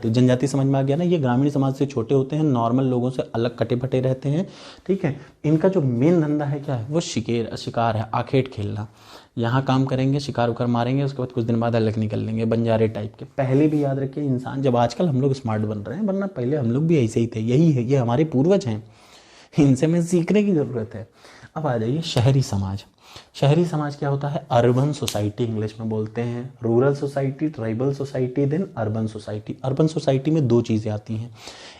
जनजाति समझ में आ गया ना। ये ग्रामीण समाज से छोटे होते हैं, नॉर्मल लोगों से अलग कटे फटे रहते हैं, ठीक है। इनका जो मेन धंधा है क्या है, वो शिकार है, आखेट खेलना। यहाँ काम करेंगे, शिकार उकार मारेंगे, उसके बाद कुछ दिन बाद अलग निकल लेंगे, बंजारे टाइप के। पहले भी याद रखिए इंसान, जब आजकल हम लोग स्मार्ट बन रहे हैं, वरना पहले हम लोग भी ऐसे ही थे, यही है, ये हमारे पूर्वज हैं, इनसे हमें सीखने की ज़रूरत है। अब आ जाइए शहरी समाज। शहरी समाज क्या होता है, अर्बन सोसाइटी इंग्लिश में बोलते हैं, rural society, tribal society, then urban society. Urban society में 2 चीज़ें आती हैं,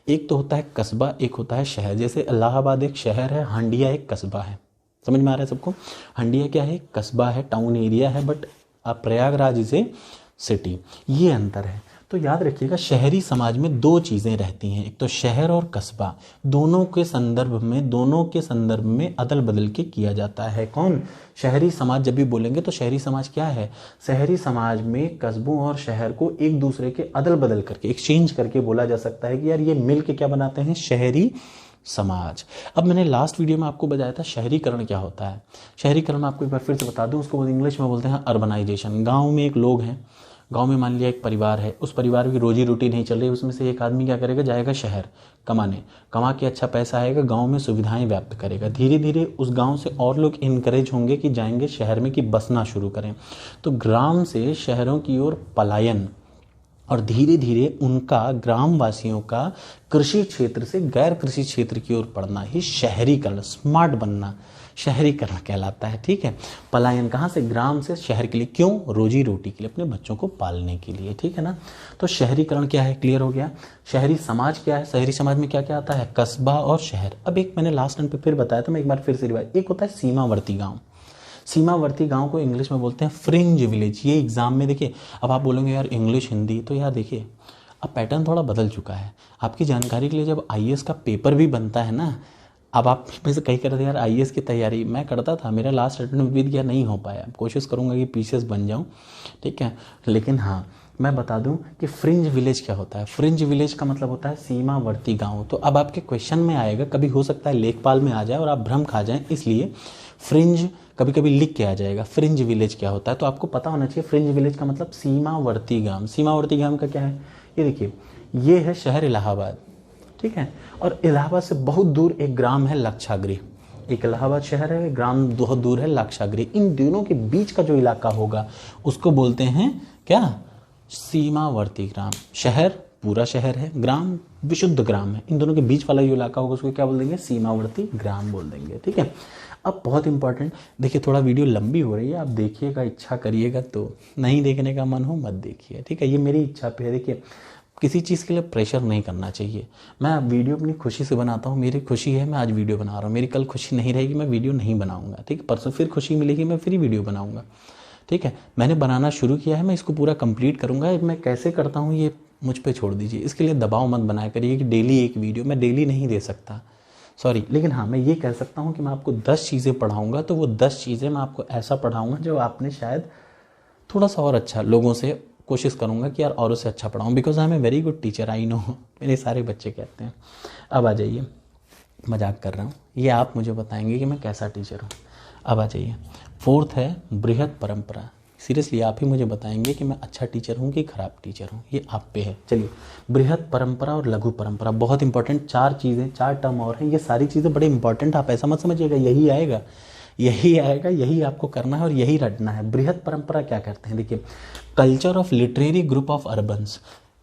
एक तो होता है कस्बा, एक होता है शहर। जैसे इलाहाबाद एक शहर है, हंडिया एक कस्बा है, समझ में आ रहा है सबको। हंडिया क्या है, कस्बा है, टाउन एरिया है, but Prayagraj is a city, ये अंतर है। तो याद रखिएगा शहरी समाज में दो चीज़ें रहती हैं, एक तो शहर और कस्बा, दोनों के संदर्भ में अदल बदल के किया जाता है। कौन? शहरी समाज। जब भी बोलेंगे तो शहरी समाज क्या है? शहरी समाज में कस्बों और शहर को एक दूसरे के अदल बदल करके, एक्सचेंज करके बोला जा सकता है कि यार ये मिल के क्या बनाते हैं? शहरी समाज। अब मैंने लास्ट वीडियो में आपको बताया था शहरीकरण क्या होता है। शहरीकरण में आपको एक बार फिर से बता दूं, उसको इंग्लिश में बोलते हैं अर्बनाइजेशन। गांव में एक लोग हैं, गांव में मान लिया एक परिवार है, उस परिवार की रोजी रोटी नहीं चल रही, उसमें से एक आदमी क्या करेगा? जाएगा शहर कमाने, कमा के अच्छा पैसा आएगा, गांव में सुविधाएं व्याप्त करेगा। धीरे धीरे उस गांव से और लोग इनकरेज होंगे कि जाएंगे शहर में, कि बसना शुरू करें। तो ग्राम से शहरों की ओर पलायन, और धीरे धीरे उनका, ग्रामवासियों का कृषि क्षेत्र से गैर कृषि क्षेत्र की ओर बढ़ना ही शहरीकरण, स्मार्ट बनना शहरीकरण कहलाता है। ठीक है, पलायन कहाँ से? ग्राम से शहर के लिए। क्यों? रोजी रोटी के लिए, अपने बच्चों को पालने के लिए। ठीक है ना। तो शहरीकरण क्या है? क्लियर हो गया। शहरी समाज क्या है? शहरी समाज में क्या क्या आता है? कस्बा और शहर। अब एक मैंने लास्ट टाइम पे फिर बताया था, मैं एक बार फिर से रिवाइज। एक होता है सीमावर्ती गाँव। सीमावर्ती गांव को इंग्लिश में बोलते हैं फ्रिंज विलेज। ये एग्जाम में देखिए, अब आप बोलोगे यार इंग्लिश हिंदी, तो यार देखिए अब पैटर्न थोड़ा बदल चुका है। आपकी जानकारी के लिए, जब आईएएस का पेपर भी बनता है ना, अब आप में से कई करते हैं यार आईएएस की तैयारी मैं करता था, मेरा लास्ट अटेम्प्ट बीत गया, नहीं हो पाया। कोशिश करूंगा कि पीसीएस बन जाऊं। ठीक है, लेकिन हाँ मैं बता दूं कि फ्रिंज विलेज क्या होता है। फ्रिंज विलेज का मतलब होता है सीमावर्ती गांव। तो अब आपके क्वेश्चन में आएगा, कभी हो सकता है लेखपाल में आ जाए और आप भ्रम खा जाएं, इसलिए फ्रिंज कभी कभी लिख के आ जाएगा। फ्रिंज विलेज क्या होता है तो आपको पता होना चाहिए। फ्रिंज विलेज का मतलब सीमावर्ती गांव। सीमावर्ती गांव का क्या है? ये देखिए, ये है शहर इलाहाबाद। ठीक है, और इलाहाबाद से बहुत दूर एक ग्राम है लाक्षागृह। एक इलाहाबाद शहर है, ग्राम बहुत दूर है लाक्षागृह। इन दोनों के बीच का जो इलाका होगा उसको बोलते हैं क्या? सीमावर्ती ग्राम। शहर पूरा शहर है, ग्राम विशुद्ध ग्राम है, इन दोनों के बीच वाला जो इलाका होगा उसको क्या बोल देंगे? सीमावर्ती ग्राम बोल देंगे। ठीक है, अब बहुत इंपॉर्टेंट, देखिए थोड़ा वीडियो लंबी हो रही है, आप देखिएगा, इच्छा करिएगा, तो नहीं देखने का मन हो मत देखिए। ठीक है, ये मेरी इच्छा पे है। देखिए किसी चीज़ के लिए प्रेशर नहीं करना चाहिए। मैं वीडियो अपनी खुशी से बनाता हूँ, मेरी खुशी है मैं आज वीडियो बना रहा हूँ, मेरी कल खुशी नहीं रहेगी मैं वीडियो नहीं बनाऊंगा। ठीक है, परसों फिर खुशी मिलेगी मैं फिर वीडियो बनाऊंगा। ठीक है, मैंने बनाना शुरू किया है, मैं इसको पूरा कंप्लीट करूंगा। मैं कैसे करता हूँ ये मुझ पे छोड़ दीजिए, इसके लिए दबाव मत बनाया करिए कि डेली एक वीडियो। मैं डेली नहीं दे सकता, सॉरी, लेकिन हाँ मैं ये कह सकता हूँ कि मैं आपको 10 चीज़ें पढ़ाऊँगा, तो वो 10 चीज़ें मैं आपको ऐसा पढ़ाऊँगा जो आपने शायद थोड़ा सा और अच्छा, लोगों से कोशिश करूँगा कि यार औरों से अच्छा पढ़ाऊँ, because I am a very good teacher, I know. मेरे सारे बच्चे कहते हैं। अब आ जाइए, मजाक कर रहा हूँ, ये आप मुझे बताएंगे कि मैं कैसा टीचर हूँ। अब आ जाइए, फोर्थ है बृहत परंपरा। सीरियसली आप ही मुझे बताएंगे कि मैं अच्छा टीचर हूँ कि खराब टीचर हूँ, ये आप पे है। चलिए, बृहत परंपरा और लघु परंपरा बहुत इंपॉर्टेंट 4 चीज़ें, 4 टर्म और हैं। ये सारी चीज़ें बड़े इंपॉर्टेंट, आप ऐसा मत समझिएगा यही आएगा, यही आएगा, यही आपको करना है और यही रटना है। बृहत परंपरा क्या करते हैं? देखिए, culture of literary group of urbans,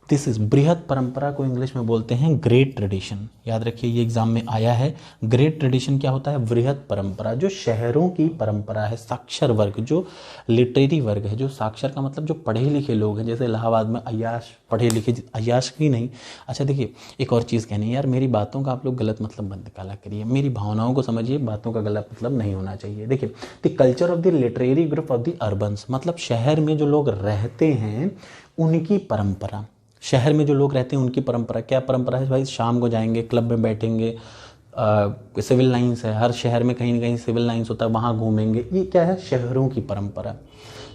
this is बृहत परंपरा को इंग्लिश में बोलते हैं ग्रेट ट्रेडिशन। याद रखिए, ये एग्जाम में आया है। ग्रेट ट्रेडिशन क्या होता है? बृहत परंपरा, जो शहरों की परंपरा है। साक्षर वर्ग, जो लिटरेरी वर्ग है, जो साक्षर का मतलब जो पढ़े लिखे लोग हैं, जैसे इलाहाबाद में अय्याश, पढ़े लिखे, अय्याश भी नहीं। अच्छा देखिए, एक और चीज़ कहनी है यार, मेरी बातों का आप लोग गलत मतलब मत निकाला करिए, मेरी भावनाओं को समझिए, बातों का गलत मतलब नहीं होना चाहिए। देखिए, the culture of the literary group of the urbans, मतलब शहर में जो लोग रहते हैं उनकी परंपरा। शहर में जो लोग रहते हैं उनकी परंपरा। क्या परंपरा है भाई? शाम को जाएंगे, क्लब में बैठेंगे, सिविल लाइन्स है, हर शहर में कहीं ना कहीं सिविल लाइन्स होता है, वहाँ घूमेंगे। ये क्या है? शहरों की परंपरा।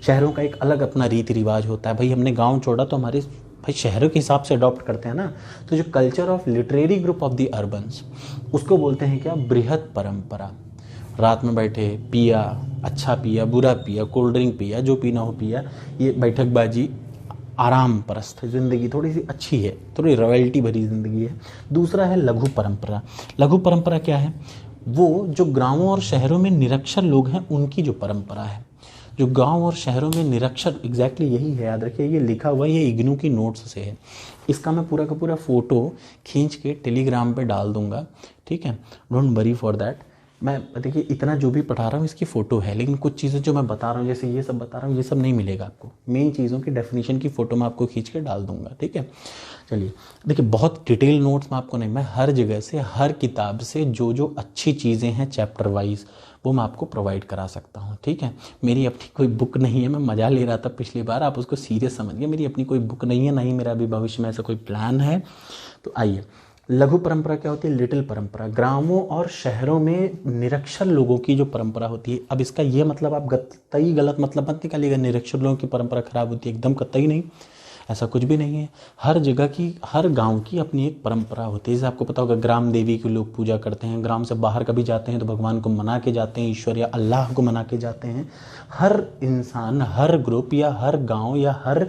शहरों का एक अलग अपना रीति रिवाज होता है। भाई हमने गांव छोड़ा तो हमारे भाई शहरों के हिसाब से अडॉप्ट करते हैं ना। तो जो culture of literary group of the urbans, उसको बोलते हैं क्या? बृहत परंपरा। रात में बैठे, पिया, अच्छा पिया, बुरा पिया, कोल्ड ड्रिंक पिया, जो पीना हो पिया, ये बैठकबाजी, आराम परस्त ज़िंदगी, थोड़ी सी अच्छी है, थोड़ी रॉयल्टी भरी ज़िंदगी है। दूसरा है लघु परंपरा। लघु परंपरा क्या है? वो जो गांवों और शहरों में निरक्षर लोग हैं उनकी जो परंपरा है। जो गांव और शहरों में निरक्षर, एग्जैक्टली यही है, याद रखिए, ये लिखा हुआ है, ये इग्नू की नोट्स से है। इसका मैं पूरा का पूरा फोटो खींच के टेलीग्राम पे डाल दूंगा। ठीक है, डोंट वरी फॉर दैट। मैं देखिए इतना जो भी पढ़ा रहा हूँ इसकी फ़ोटो है, लेकिन कुछ चीज़ें जो मैं बता रहा हूँ, जैसे ये सब बता रहा हूँ, ये सब नहीं मिलेगा आपको। मेन चीज़ों की डेफिनेशन की फ़ोटो मैं आपको खींच के डाल दूंगा। ठीक है, चलिए देखिए, बहुत डिटेल नोट्स मैं आपको नहीं, मैं हर जगह से, हर किताब से जो जो अच्छी चीज़ें हैं चैप्टर वाइज वो मैं आपको प्रोवाइड करा सकता हूँ, ठीक है। मेरी अपनी कोई बुक नहीं है, मैं मजा ले रहा था पिछली बार, आप उसको सीरियस समझिए। मेरी अपनी कोई बुक नहीं है, नहीं मेरा अभी भविष्य में ऐसा कोई प्लान है। तो आइए, लघु परंपरा क्या होती है? लिटिल परंपरा। ग्रामों और शहरों में निरक्षर लोगों की जो परंपरा होती है, अब इसका ये मतलब आप कतई गलत मतलब मत निकालिएगा, निरक्षर लोगों की परंपरा खराब होती है, एकदम कतई नहीं, ऐसा कुछ भी नहीं है। हर जगह की, हर गांव की अपनी एक परंपरा होती है। जैसे आपको पता होगा ग्राम देवी की लोग पूजा करते हैं, ग्राम से बाहर कभी जाते हैं तो भगवान को मना के जाते हैं, ईश्वर या अल्लाह को मना के जाते हैं। हर इंसान, हर ग्रुप या हर गाँव या हर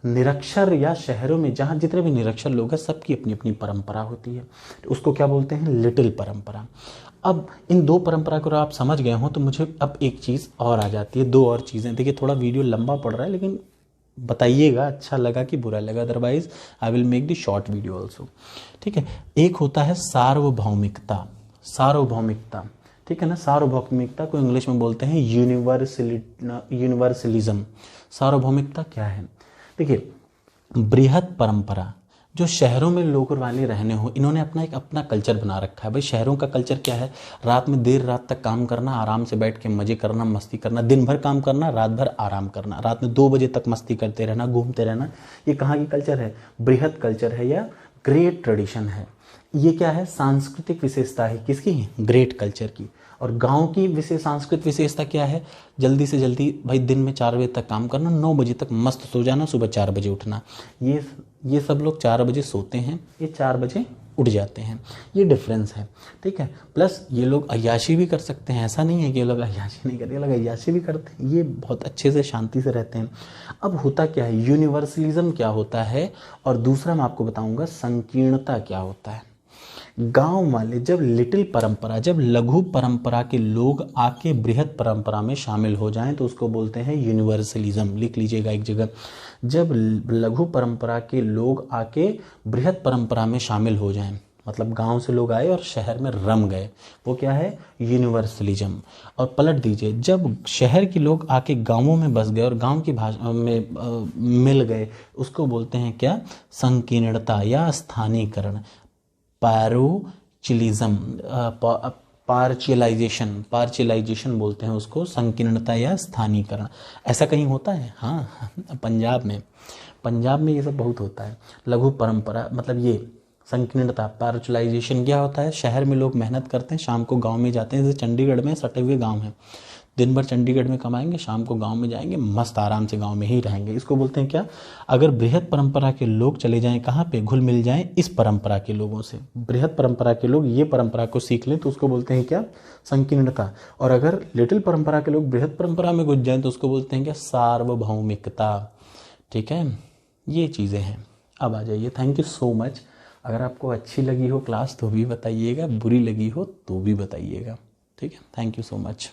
निरक्षर या शहरों में जहाँ जितने भी निरक्षर लोग हैं, सबकी अपनी अपनी परंपरा होती है। तो उसको क्या बोलते हैं? लिटिल परंपरा। अब इन दो परंपरा को आप समझ गए हो तो मुझे अब एक चीज़ और आ जाती है, दो और चीज़ें। देखिए थोड़ा वीडियो लंबा पड़ रहा है, लेकिन बताइएगा अच्छा लगा कि बुरा लगा, otherwise I will make the short video also, ठीक है। एक होता है सार्वभौमिकता। सार्वभौमिकता, ठीक है ना। सार्वभौमिकता को इंग्लिश में बोलते हैं यूनिवर्सलिज्म। सार्वभौमिकता क्या है? देखिए, बृहत परंपरा, जो शहरों में लोग वाले रहने हो, इन्होंने अपना एक अपना कल्चर बना रखा है। भाई शहरों का कल्चर क्या है? रात में देर रात तक काम करना, आराम से बैठ के मजे करना, मस्ती करना, दिन भर काम करना, रात भर आराम करना, रात में 2 बजे तक मस्ती करते रहना, घूमते रहना। ये कहाँ की कल्चर है? बृहत कल्चर है या ग्रेट ट्रेडिशन है। ये क्या है? सांस्कृतिक विशेषता है, किसकी? ग्रेट कल्चर की। और गांव की विशेष सांस्कृतिक विशेषता क्या है? जल्दी से जल्दी भाई दिन में 4 बजे तक काम करना, 9 बजे तक मस्त सो जाना, सुबह 4 बजे उठना। ये सब लोग 4 बजे सोते हैं, ये 4 बजे उठ जाते हैं, ये डिफरेंस है, ठीक है। प्लस ये लोग अय्याशी भी कर सकते हैं, ऐसा नहीं है कि ये लोग अय्याशी नहीं करते, ये लोग अय्याशी भी करते हैं, ये बहुत अच्छे से शांति से रहते हैं। अब होता क्या है? यूनिवर्सलिज्म क्या होता है, और दूसरा मैं आपको बताऊंगा संकीर्णता क्या होता है। गांव वाले जब लिटिल परंपरा, जब लघु परंपरा के लोग आके बृहत परंपरा में शामिल हो जाएं तो उसको बोलते हैं यूनिवर्सलिज्म। लिख लीजिएगा एक जगह, जब लघु परंपरा के लोग आके बृहत परंपरा में शामिल हो जाएं, मतलब गांव से लोग आए और शहर में रम गए, वो क्या है? यूनिवर्सलिज्म। और पलट दीजिए, जब शहर के लोग आके गांवों में बस गए और गांव की भाषा में मिल गए, उसको बोलते हैं क्या? संकीर्णता या स्थानीयकरण। पैरोचिलिज्म, पार्शियलाइजेशन बोलते हैं उसको, संकीर्णता या स्थानीयकरण। ऐसा कहीं होता है? हाँ, पंजाब में ये सब बहुत होता है। लघु परंपरा मतलब ये संकीर्णता, पार्शियलाइजेशन क्या होता है? शहर में लोग मेहनत करते हैं, शाम को गांव में जाते हैं। जैसे चंडीगढ़ में सटे हुए गांव हैं, दिन भर चंडीगढ़ में कमाएंगे, शाम को गांव में जाएंगे, मस्त आराम से गांव में ही रहेंगे। इसको बोलते हैं क्या? अगर बृहत परंपरा के लोग चले जाएं कहाँ पे? घुल मिल जाएं इस परंपरा के लोगों से, बृहत परंपरा के लोग ये परंपरा को सीख लें तो उसको बोलते हैं क्या? संकीर्णता। और अगर लिटिल परंपरा के लोग बृहत परंपरा में घुस जाएं तो उसको बोलते हैं क्या? सार्वभौमिकता, ठीक है। ये चीज़ें हैं। अब आ जाइए, थैंक यू सो मच। अगर आपको अच्छी लगी हो क्लास तो भी बताइएगा, बुरी लगी हो तो भी बताइएगा, ठीक है। Thank you so much.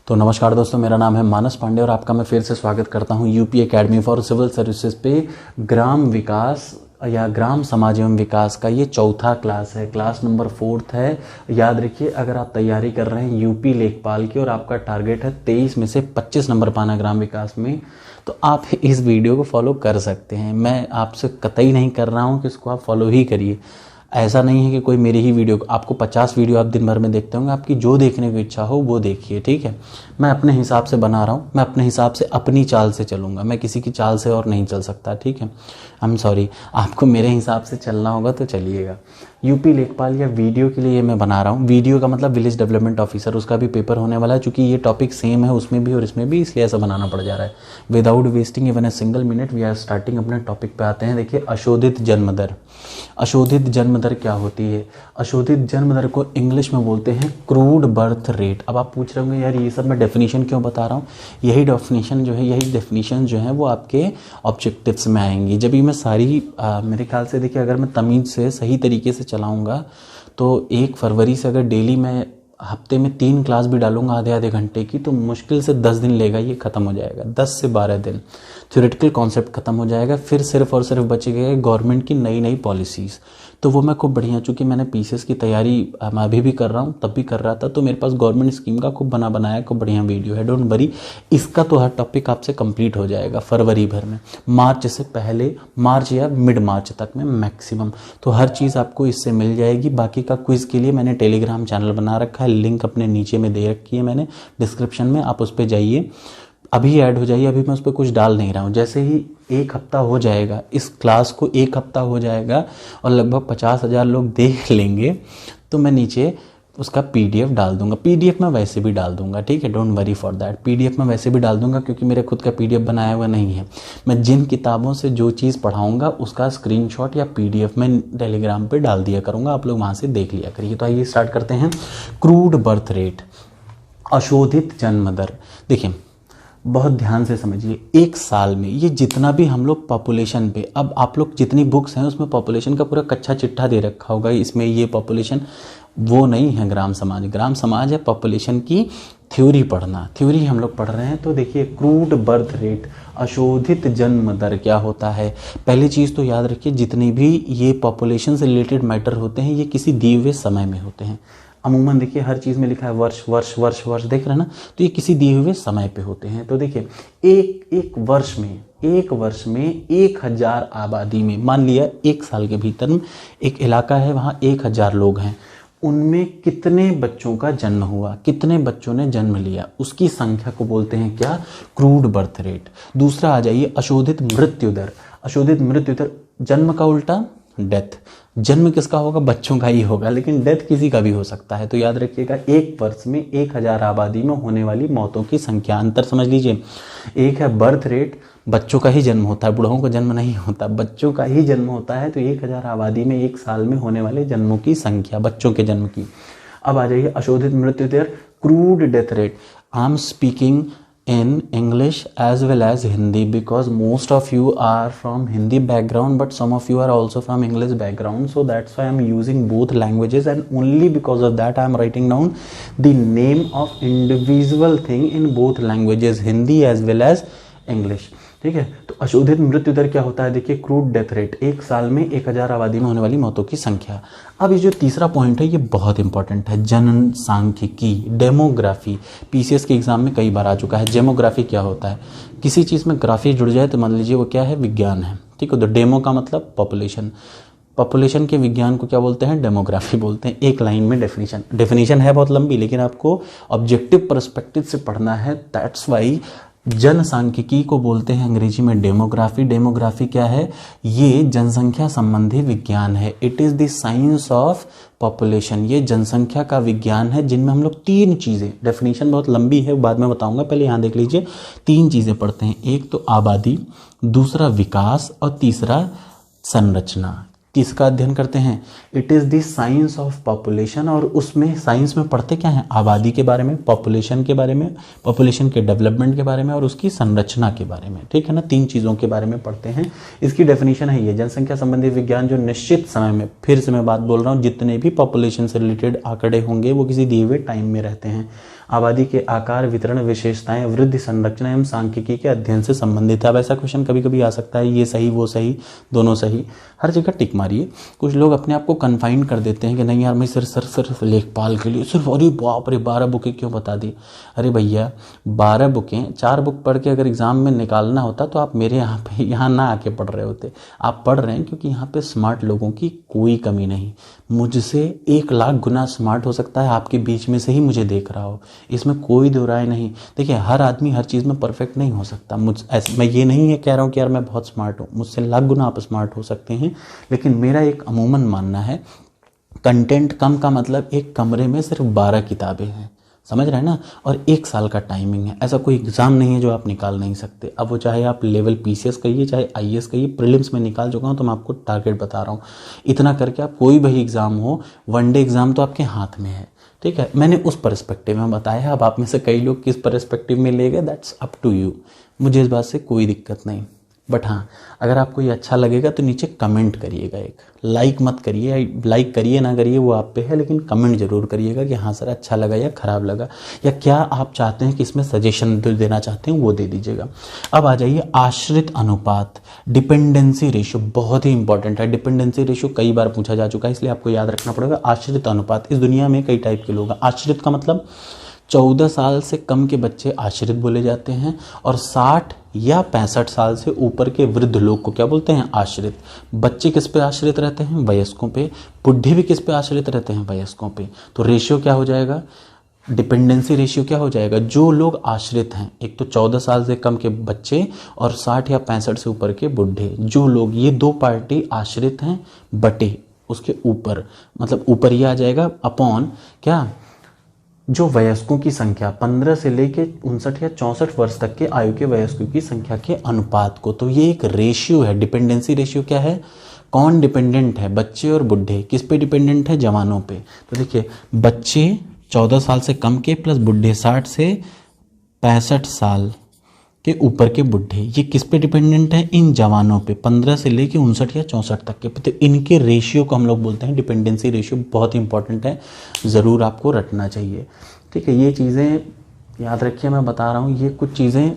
तो नमस्कार दोस्तों, मेरा नाम है मानस पांडे और आपका मैं फिर से स्वागत करता हूं UP academy for civil services पे। ग्राम विकास या ग्राम समाज एवं विकास का ये चौथा क्लास है, क्लास नंबर 4 है। याद रखिए, अगर आप तैयारी कर रहे हैं यूपी लेखपाल की और आपका टारगेट है 23 में से 25 नंबर पाना ग्राम विकास में, तो आप इस वीडियो को फॉलो कर सकते हैं। मैं आपसे कतई नहीं कर रहा हूँ कि इसको आप फॉलो ही करिए। ऐसा नहीं है कि कोई मेरी ही वीडियो, आपको 50 वीडियो आप दिन भर में देखते होंगे, आपकी जो देखने की इच्छा हो वो देखिए, ठीक है। मैं अपने हिसाब से बना रहा हूँ, मैं अपने हिसाब से अपनी चाल से चलूँगा, मैं किसी की चाल से और नहीं चल सकता, ठीक है। आई एम सॉरी, आपको मेरे हिसाब से चलना होगा तो चलिएगा। यूपी लेखपाल या वीडियो के लिए मैं बना रहा हूँ, वीडियो का मतलब विलेज डेवलपमेंट ऑफिसर, उसका भी पेपर होने वाला है। चूँकि ये टॉपिक सेम है उसमें भी और इसमें भी, इसलिए ऐसा बनाना पड़ जा रहा है। Without wasting even a single minute we are starting. अपने टॉपिक पे आते हैं। देखिए, अशोधित जन्म दर। अशोधित जन्म दर क्या होती है? अशोधित जन्म दर को इंग्लिश में बोलते हैं क्रूड बर्थ रेट। अब आप पूछ रहे होंगे यार ये सब मैं डेफिनेशन क्यों बता रहा हूँ? यही डेफिनेशन जो है वो आपके ऑब्जेक्टिव्स में आएंगी। जब ये मैं सारी मेरे ख्याल से, देखिए अगर मैं तमीज़ से सही तरीके से चलाऊँगा तो 1 फरवरी से अगर डेली मैं हफ्ते में 3 क्लास भी डालूंगा आधे आधे घंटे की, तो मुश्किल से 10 दिन लेगा, ये ख़त्म हो जाएगा, 10 से 12 दिन। थ्योरेटिकल कॉन्सेप्ट खत्म हो जाएगा, फिर सिर्फ और सिर्फ बचेगा गवर्नमेंट की नई नई पॉलिसीज़। तो वो मैं खूब बढ़िया, चूँकि मैंने पीसीएस की तैयारी मैं अभी भी कर रहा हूँ, तब भी कर रहा था, तो मेरे पास गवर्नमेंट स्कीम का खूब बनाया खूब बढ़िया वीडियो है, डोंट वरी। इसका तो हर टॉपिक आपसे कंप्लीट हो जाएगा फरवरी भर में, मार्च से पहले, मार्च या मिड मार्च तक में मैक्सिमम। तो हर चीज़ आपको इससे मिल जाएगी। बाकी का क्विज़ के लिए मैंने टेलीग्राम चैनल बना रखा है, लिंक अपने नीचे में दे रखी है मैंने डिस्क्रिप्शन में, आप उस पर जाइए, अभी ऐड हो जाइए। अभी मैं उस पर कुछ डाल नहीं रहा हूँ। जैसे ही एक हफ्ता हो जाएगा, इस क्लास को एक हफ्ता हो जाएगा और लगभग 50,000 लोग देख लेंगे, तो मैं नीचे उसका पीडीएफ डाल दूंगा। पीडीएफ मैं वैसे भी डाल दूंगा, ठीक है, don't worry for that. PDF मैं वैसे भी डाल दूंगा क्योंकि मेरे खुद का पीडीएफ बनाया हुआ नहीं है। मैं जिन किताबों से जो चीज़ पढ़ाऊंगा उसका स्क्रीनशॉट या पीडीएफ मैं टेलीग्राम पे डाल दिया करूंगा, आप लोग वहाँ से देख लिया करिए। तो आइए स्टार्ट करते हैं। क्रूड बर्थ रेट, अशोधित जन्म दर। देखिए बहुत ध्यान से समझिए, एक साल में ये जितना भी हम लोग पॉपुलेशन पे, अब आप लोग जितनी बुक्स हैं उसमें पॉपुलेशन का पूरा कच्चा चिट्ठा दे रखा होगा, इसमें ये पॉपुलेशन, वो नहीं है ग्राम समाज। ग्राम समाज है पॉपुलेशन की थ्योरी पढ़ना, थ्योरी हम लोग पढ़ रहे हैं। तो देखिए क्रूड बर्थ रेट, अशोधित जन्म दर क्या होता है। पहली चीज़ तो याद रखिए, जितनी भी ये पॉपुलेशन से रिलेटेड मैटर होते हैं ये किसी दिए हुए समय में होते हैं। अमूमन देखिए हर चीज़ में लिखा है वर्ष वर्ष वर्ष वर्ष, देख रहे हैं ना, तो ये किसी दिए हुए समय पे होते हैं। तो देखिए एक वर्ष में 1,000 आबादी में, मान लिया एक साल के भीतर में एक इलाका है, वहाँ 1,000 लोग हैं, उनमें कितने बच्चों का जन्म हुआ, कितने बच्चों ने जन्म लिया, उसकी संख्या को बोलते हैं क्या, क्रूड बर्थ रेट। दूसरा आ जाइए अशोधित मृत्यु दर। अशोधित मृत्यु दर, जन्म का उल्टा डेथ। जन्म किसका होगा, बच्चों का ही होगा, लेकिन डेथ किसी का भी हो सकता है। तो याद रखिएगा एक वर्ष में 1,000 आबादी में होने वाली मौतों की संख्या, अंतर समझ लीजिए। एक है बर्थ रेट, बच्चों का ही जन्म होता है, बूढ़ों का जन्म नहीं होता, बच्चों का ही जन्म होता है। तो 1,000 आबादी में एक साल में होने वाले जन्मों की संख्या, बच्चों के जन्म की। अब आ जाइए अशोधित मृत्यु दर, crude death rate. I am speaking in English as well as Hindi because most of you are from Hindi background but some of you are also from English background, so that's why I'm using both languages, and only because of that I'm writing down the name of individual thing in both languages, Hindi as well as English, ठीक है। तो अशोधित मृत्यु दर क्या होता है, देखिए crude death rate, एक साल में 1,000 आबादी में होने वाली मौतों की संख्या। अब ये जो तीसरा पॉइंट है ये बहुत इंपॉर्टेंट है, जनसांख्यिकी, डेमोग्राफी। पीसीएस के एग्जाम में कई बार आ चुका है। डेमोग्राफी क्या होता है, किसी चीज़ में ग्राफी जुड़ जाए तो मान लीजिए वो क्या है, विज्ञान है, ठीक है। तो डेमो का मतलब पॉपुलेशन, पॉपुलेशन के विज्ञान को क्या बोलते हैं, डेमोग्राफी बोलते हैं। एक लाइन में डेफिनेशन है बहुत लंबी, लेकिन आपको ऑब्जेक्टिव पर्सपेक्टिव से पढ़ना है, दैट्स वाई जनसांख्यिकी को बोलते हैं अंग्रेजी में डेमोग्राफी। डेमोग्राफी क्या है, ये जनसंख्या संबंधी विज्ञान है। It is the science of population, ये जनसंख्या का विज्ञान है, जिनमें हम लोग तीन चीज़ें, डेफिनेशन बहुत लंबी है बाद में बताऊंगा, पहले यहाँ देख लीजिए, तीन चीज़ें पढ़ते हैं। एक तो आबादी, दूसरा विकास और तीसरा संरचना। किसका अध्ययन करते हैं, it is the science of population. और उसमें साइंस में पढ़ते क्या हैं, आबादी के बारे में, पॉपुलेशन के बारे में, पॉपुलेशन के डेवलपमेंट के बारे में और उसकी संरचना के बारे में, ठीक है ना, तीन चीज़ों के बारे में पढ़ते हैं। इसकी डेफिनेशन है ये, जनसंख्या संबंधी विज्ञान जो निश्चित समय में, फिर से मैं बात बोल रहा हूँ, जितने भी पॉपुलेशन से रिलेटेड आंकड़े होंगे वो किसी दिए हुए टाइम में रहते हैं। आबादी के आकार, वितरण, विशेषताएं, वृद्धि, संरचना एवं सांख्यिकी के अध्ययन से संबंधित है। अब ऐसा क्वेश्चन कभी कभी आ सकता है, ये सही वो सही, दोनों सही, हर जगह टिक मारिए। कुछ लोग अपने आप को कन्फाइन कर देते हैं कि नहीं यार मैं सिर्फ लेखपाल के लिए सिर्फ, अरे बाप रे 12 बुकें क्यों बता दी। अरे भैया 12 बुकें, 4 बुक पढ़ के अगर एग्जाम में निकालना होता तो आप मेरे यहाँ ना आके पढ़ रहे होते। आप पढ़ रहे हैं क्योंकि यहाँ पे स्मार्ट लोगों की कोई कमी नहीं, मुझसे 1,00,000 गुना स्मार्ट हो सकता है आपके बीच में से ही मुझे देख रहा हो, इसमें कोई दो राय नहीं। देखिए हर आदमी हर चीज़ में परफेक्ट नहीं हो सकता। मैं ये नहीं है कह रहा हूँ कि यार मैं बहुत स्मार्ट हूँ, मुझसे 1,00,000 गुना आप स्मार्ट हो सकते हैं, लेकिन मेरा एक अमूमन मानना है, कंटेंट कम का मतलब एक कमरे में सिर्फ 12 किताबें हैं, समझ रहे हैं ना, और 1 साल का टाइमिंग है। ऐसा कोई एग्ज़ाम नहीं है जो आप निकाल नहीं सकते। अब वो चाहे आप लेवल पीसीएस कहिए चाहे आईएएस कहिए, प्रीलिम्स में निकाल चुका हूँ तो मैं आपको टारगेट बता रहा हूँ। इतना करके आप कोई भी एग्ज़ाम हो, वनडे एग्ज़ाम तो आपके हाथ में है, ठीक है। मैंने उस पर्सपेक्टिव में बताया, अब आप में से कई लोग किस पर्सपेक्टिव में ले गए, दैट्स अप टू यू, मुझे इस बात से कोई दिक्कत नहीं। बट हाँ, अगर आपको ये अच्छा लगेगा तो नीचे कमेंट करिएगा, एक लाइक मत करिए, लाइक करिए ना करिए वो आप पे है, लेकिन कमेंट जरूर करिएगा कि हाँ सर अच्छा लगा या ख़राब लगा, या क्या आप चाहते हैं कि इसमें सजेशन देना चाहते हैं वो दे दीजिएगा। अब आ जाइए आश्रित अनुपात, डिपेंडेंसी रेशियो, बहुत ही इंपॉर्टेंट है। डिपेंडेंसी रेशियो कई बार पूछा जा चुका है, इसलिए आपको याद रखना पड़ेगा। आश्रित अनुपात, इस दुनिया में कई टाइप के लोग हैं। आश्रित का मतलब 14 साल से कम के बच्चे आश्रित बोले जाते हैं, और 60 या 65 साल से ऊपर के वृद्ध लोग को क्या बोलते हैं? आश्रित। बच्चे किस पे आश्रित रहते हैं? वयस्कों पे। बुढ़े भी किस पे आश्रित रहते हैं? वयस्कों पे। तो रेशियो क्या हो जाएगा? डिपेंडेंसी रेशियो क्या हो जाएगा? जो लोग आश्रित हैं, एक तो 14 साल से कम के बच्चे और 60 या 65 से ऊपर के बुढ़े, जो लोग, ये दो पार्टी आश्रित हैं बटे उसके ऊपर, मतलब ऊपर ही आ जाएगा अपॉन क्या, जो वयस्कों की संख्या 15 से लेके 59 या 64 वर्ष तक के आयु के वयस्कों की संख्या के अनुपात को। तो ये एक रेशियो है। डिपेंडेंसी रेशियो क्या है? कौन डिपेंडेंट है? बच्चे और बुढ़े। किस पे डिपेंडेंट है? जवानों पे। तो देखिए, बच्चे 14 साल से कम के प्लस बुढ़े 60 से 65 साल के ऊपर के बुढ़े, ये किस पे डिपेंडेंट है? इन जवानों पे, 15 से लेके 59 या 64 तक के। तो इनके रेशियो को हम लोग बोलते हैं डिपेंडेंसी रेशियो। बहुत इंपॉर्टेंट है, ज़रूर आपको रटना चाहिए। ठीक है, ये चीज़ें याद रखिए, मैं बता रहा हूँ, ये कुछ चीज़ें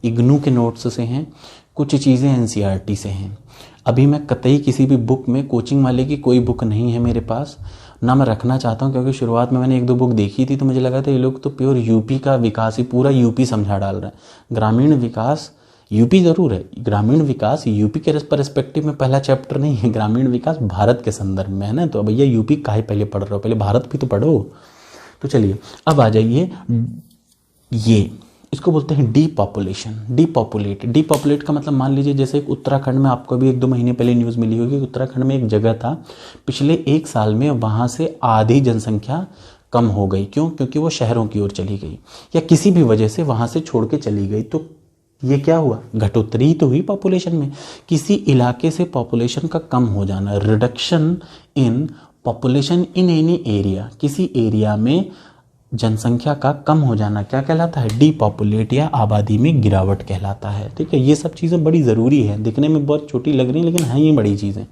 इग्नू के नोट्स से हैं, कुछ चीज़ें एनसीईआरटी से हैं। अभी मैं कतई किसी भी बुक में, कोचिंग वाले की कोई बुक नहीं है मेरे पास, ना मैं रखना चाहता हूँ, क्योंकि शुरुआत में मैंने एक दो बुक देखी थी तो मुझे लगा था ये लोग तो प्योर यूपी का विकास ही, पूरा यूपी समझा डाल रहे हैं। ग्रामीण विकास यूपी ज़रूर है, ग्रामीण विकास यूपी के परस्पेक्टिव में पहला चैप्टर नहीं है, ग्रामीण विकास भारत के संदर्भ में है ना। तो भैया यूपी काहे पहले पढ़ रहे हो, पहले भारत भी तो पढ़ो। तो चलिए अब आ जाइए, ये इसको बोलते हैं डीपॉपुलेशन। डीपॉपुलेट का मतलब, मान लीजिए जैसे उत्तराखंड में, आपको अभी 1-2 महीने पहले न्यूज़ मिली होगी, उत्तराखंड में एक जगह था, पिछले 1 साल में वहाँ से आधी जनसंख्या कम हो गई। क्यों? क्योंकि वो शहरों की ओर चली गई, या किसी भी वजह से वहाँ से छोड़ के चली गई। तो ये क्या हुआ? घटोत्तरी तो हुई पॉपुलेशन में। किसी इलाके से पॉपुलेशन का कम हो जाना, reduction in population in any area, किसी एरिया में जनसंख्या का कम हो जाना क्या कहलाता है? डीपॉपुलेट, या आबादी में गिरावट कहलाता है। ठीक है, ये सब चीज़ें बड़ी ज़रूरी है, दिखने में बहुत छोटी लग रही हैं लेकिन हैं ये बड़ी चीज़ें,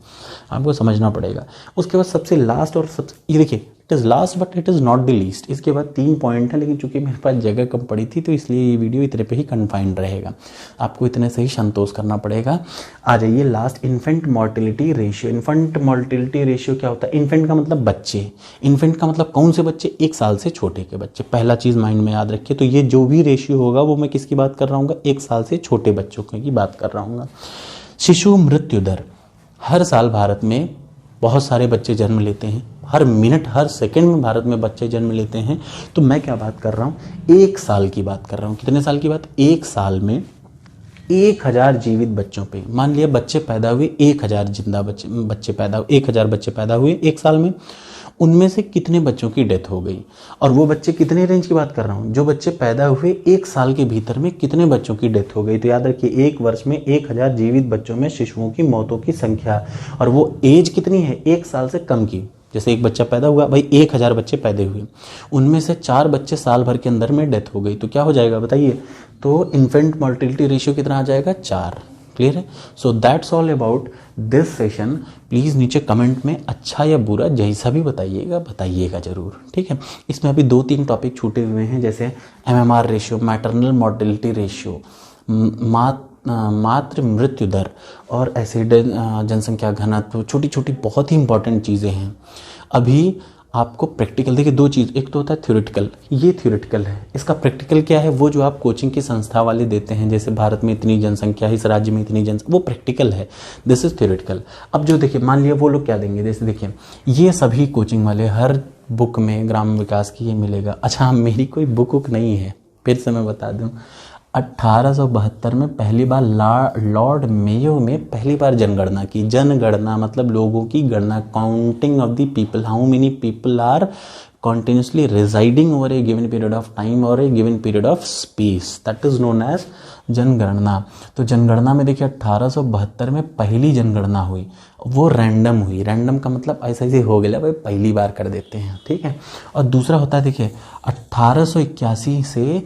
आपको समझना पड़ेगा। उसके बाद सबसे लास्ट, और सबसे, ये देखिए, it is last but it is not the least. इसके बाद 3 पॉइंट है, लेकिन चूंकि मेरे पास जगह कम पड़ी थी तो इसलिए ये वीडियो इतने पे ही कन्फाइंड रहेगा, आपको इतने से ही संतोष करना पड़ेगा। आ जाइए last, infant mortality ratio. Infant mortality ratio क्या होता है? इन्फेंट का मतलब बच्चे, इन्फेंट का मतलब कौन से बच्चे? 1 साल से छोटे के बच्चे। पहला चीज़ माइंड में याद रखिए। तो ये जो भी रेशियो होगा वो मैं किसकी बात कर रहा हूँ? 1 साल से छोटे बच्चों की बात कर रहा हूँ। शिशु मृत्यु दर, हर साल भारत में बहुत सारे बच्चे जन्म लेते हैं, हर मिनट हर सेकंड में भारत में बच्चे जन्म लेते हैं। तो मैं क्या बात कर रहा हूँ? 1 साल की बात कर रहा हूँ। कितने साल की बात? 1 साल में 1000 जीवित बच्चों पे, मान लिया बच्चे पैदा हुए, 1000 जिंदा बच्चे पैदा हुए, 1000 बच्चे पैदा हुए 1 साल में, उनमें से कितने बच्चों की डेथ हो गई? और वो बच्चे कितने रेंज की बात कर रहा हूँ? जो बच्चे पैदा हुए 1 साल के भीतर में कितने बच्चों की डेथ हो गई? तो याद रखिए, 1 वर्ष में 1000 जीवित बच्चों में शिशुओं की मौतों की संख्या, और वो एज कितनी है? 1 साल से कम की। जैसे एक बच्चा पैदा हुआ, भाई 1000 बच्चे पैदा हुए, उनमें से 4 बच्चे साल भर के अंदर में डेथ हो गई, तो क्या हो जाएगा बताइए? तो इन्फेंट मॉर्टिलिटी रेशियो कितना आ जाएगा? 4। क्लियर है? So that's all about this session. Please नीचे कमेंट में अच्छा या बुरा जैसा भी बताइएगा ज़रूर। ठीक है, इसमें अभी 2-3 टॉपिक छूटे हुए हैं, जैसे MMR ratio, maternal mortality ratio, मातृ मृत्यु दर, और एसिड जनसंख्या घनत्व, छोटी छोटी बहुत ही इंपॉर्टेंट चीज़ें हैं। अभी आपको प्रैक्टिकल, देखिए 2 चीज़, एक तो होता है थ्योरेटिकल, ये थ्योरेटिकल है, इसका प्रैक्टिकल क्या है? वो जो आप कोचिंग की संस्था वाले देते हैं, जैसे भारत में इतनी जनसंख्या, इस राज्य में इतनी जनसंख्या, वो प्रैक्टिकल है, दिस इज थ्योरेटिकल। अब जो देखिए, मान लिया वो लोग क्या देंगे, जैसे देखिए ये सभी कोचिंग वाले, हर बुक में ग्राम विकास की ये मिलेगा। अच्छा, मेरी कोई बुक नहीं है, फिर से मैं बता दूँ, 1872 में पहली बार लॉर्ड मेयो में पहली बार जनगणना की। जनगणना मतलब लोगों की गणना, counting of the people, how many people are continuously residing over a given period of time or a given period of space, that is known as जनगणना। तो जनगणना में देखिए 1872 में पहली जनगणना हुई, वो रैंडम हुई। रैंडम का मतलब ऐसा ही हो गया भाई, पहली बार कर देते हैं। ठीक है, और दूसरा होता है देखिए 1881 से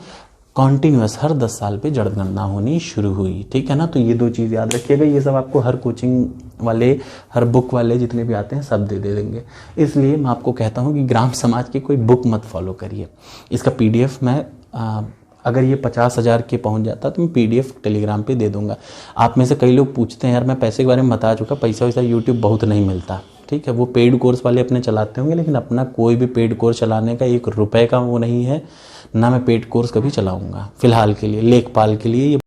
कॉन्टिन्यूस हर 10 साल पे जनगणना होनी शुरू हुई। ठीक है ना, तो ये 2 चीज़ याद रखिएगा। ये सब आपको हर कोचिंग वाले, हर बुक वाले जितने भी आते हैं सब दे देंगे। इसलिए मैं आपको कहता हूँ कि ग्राम समाज की कोई बुक मत फॉलो करिए। इसका PDF मैं अगर ये 50,000 के पहुंच जाता तो मैं PDF टेलीग्राम पे दे दूंगा। आप में से कई लोग पूछते हैं यार, मैं पैसे के बारे में बता चुका, पैसा वैसा यूट्यूब बहुत नहीं मिलता। ठीक है, वो पेड कोर्स वाले अपने चलाते होंगे, लेकिन अपना कोई भी पेड कोर्स चलाने का 1 रुपए का वो नहीं है, ना मैं पेड कोर्स कभी चलाऊंगा फिलहाल के लिए। लेखपाल के लिए ये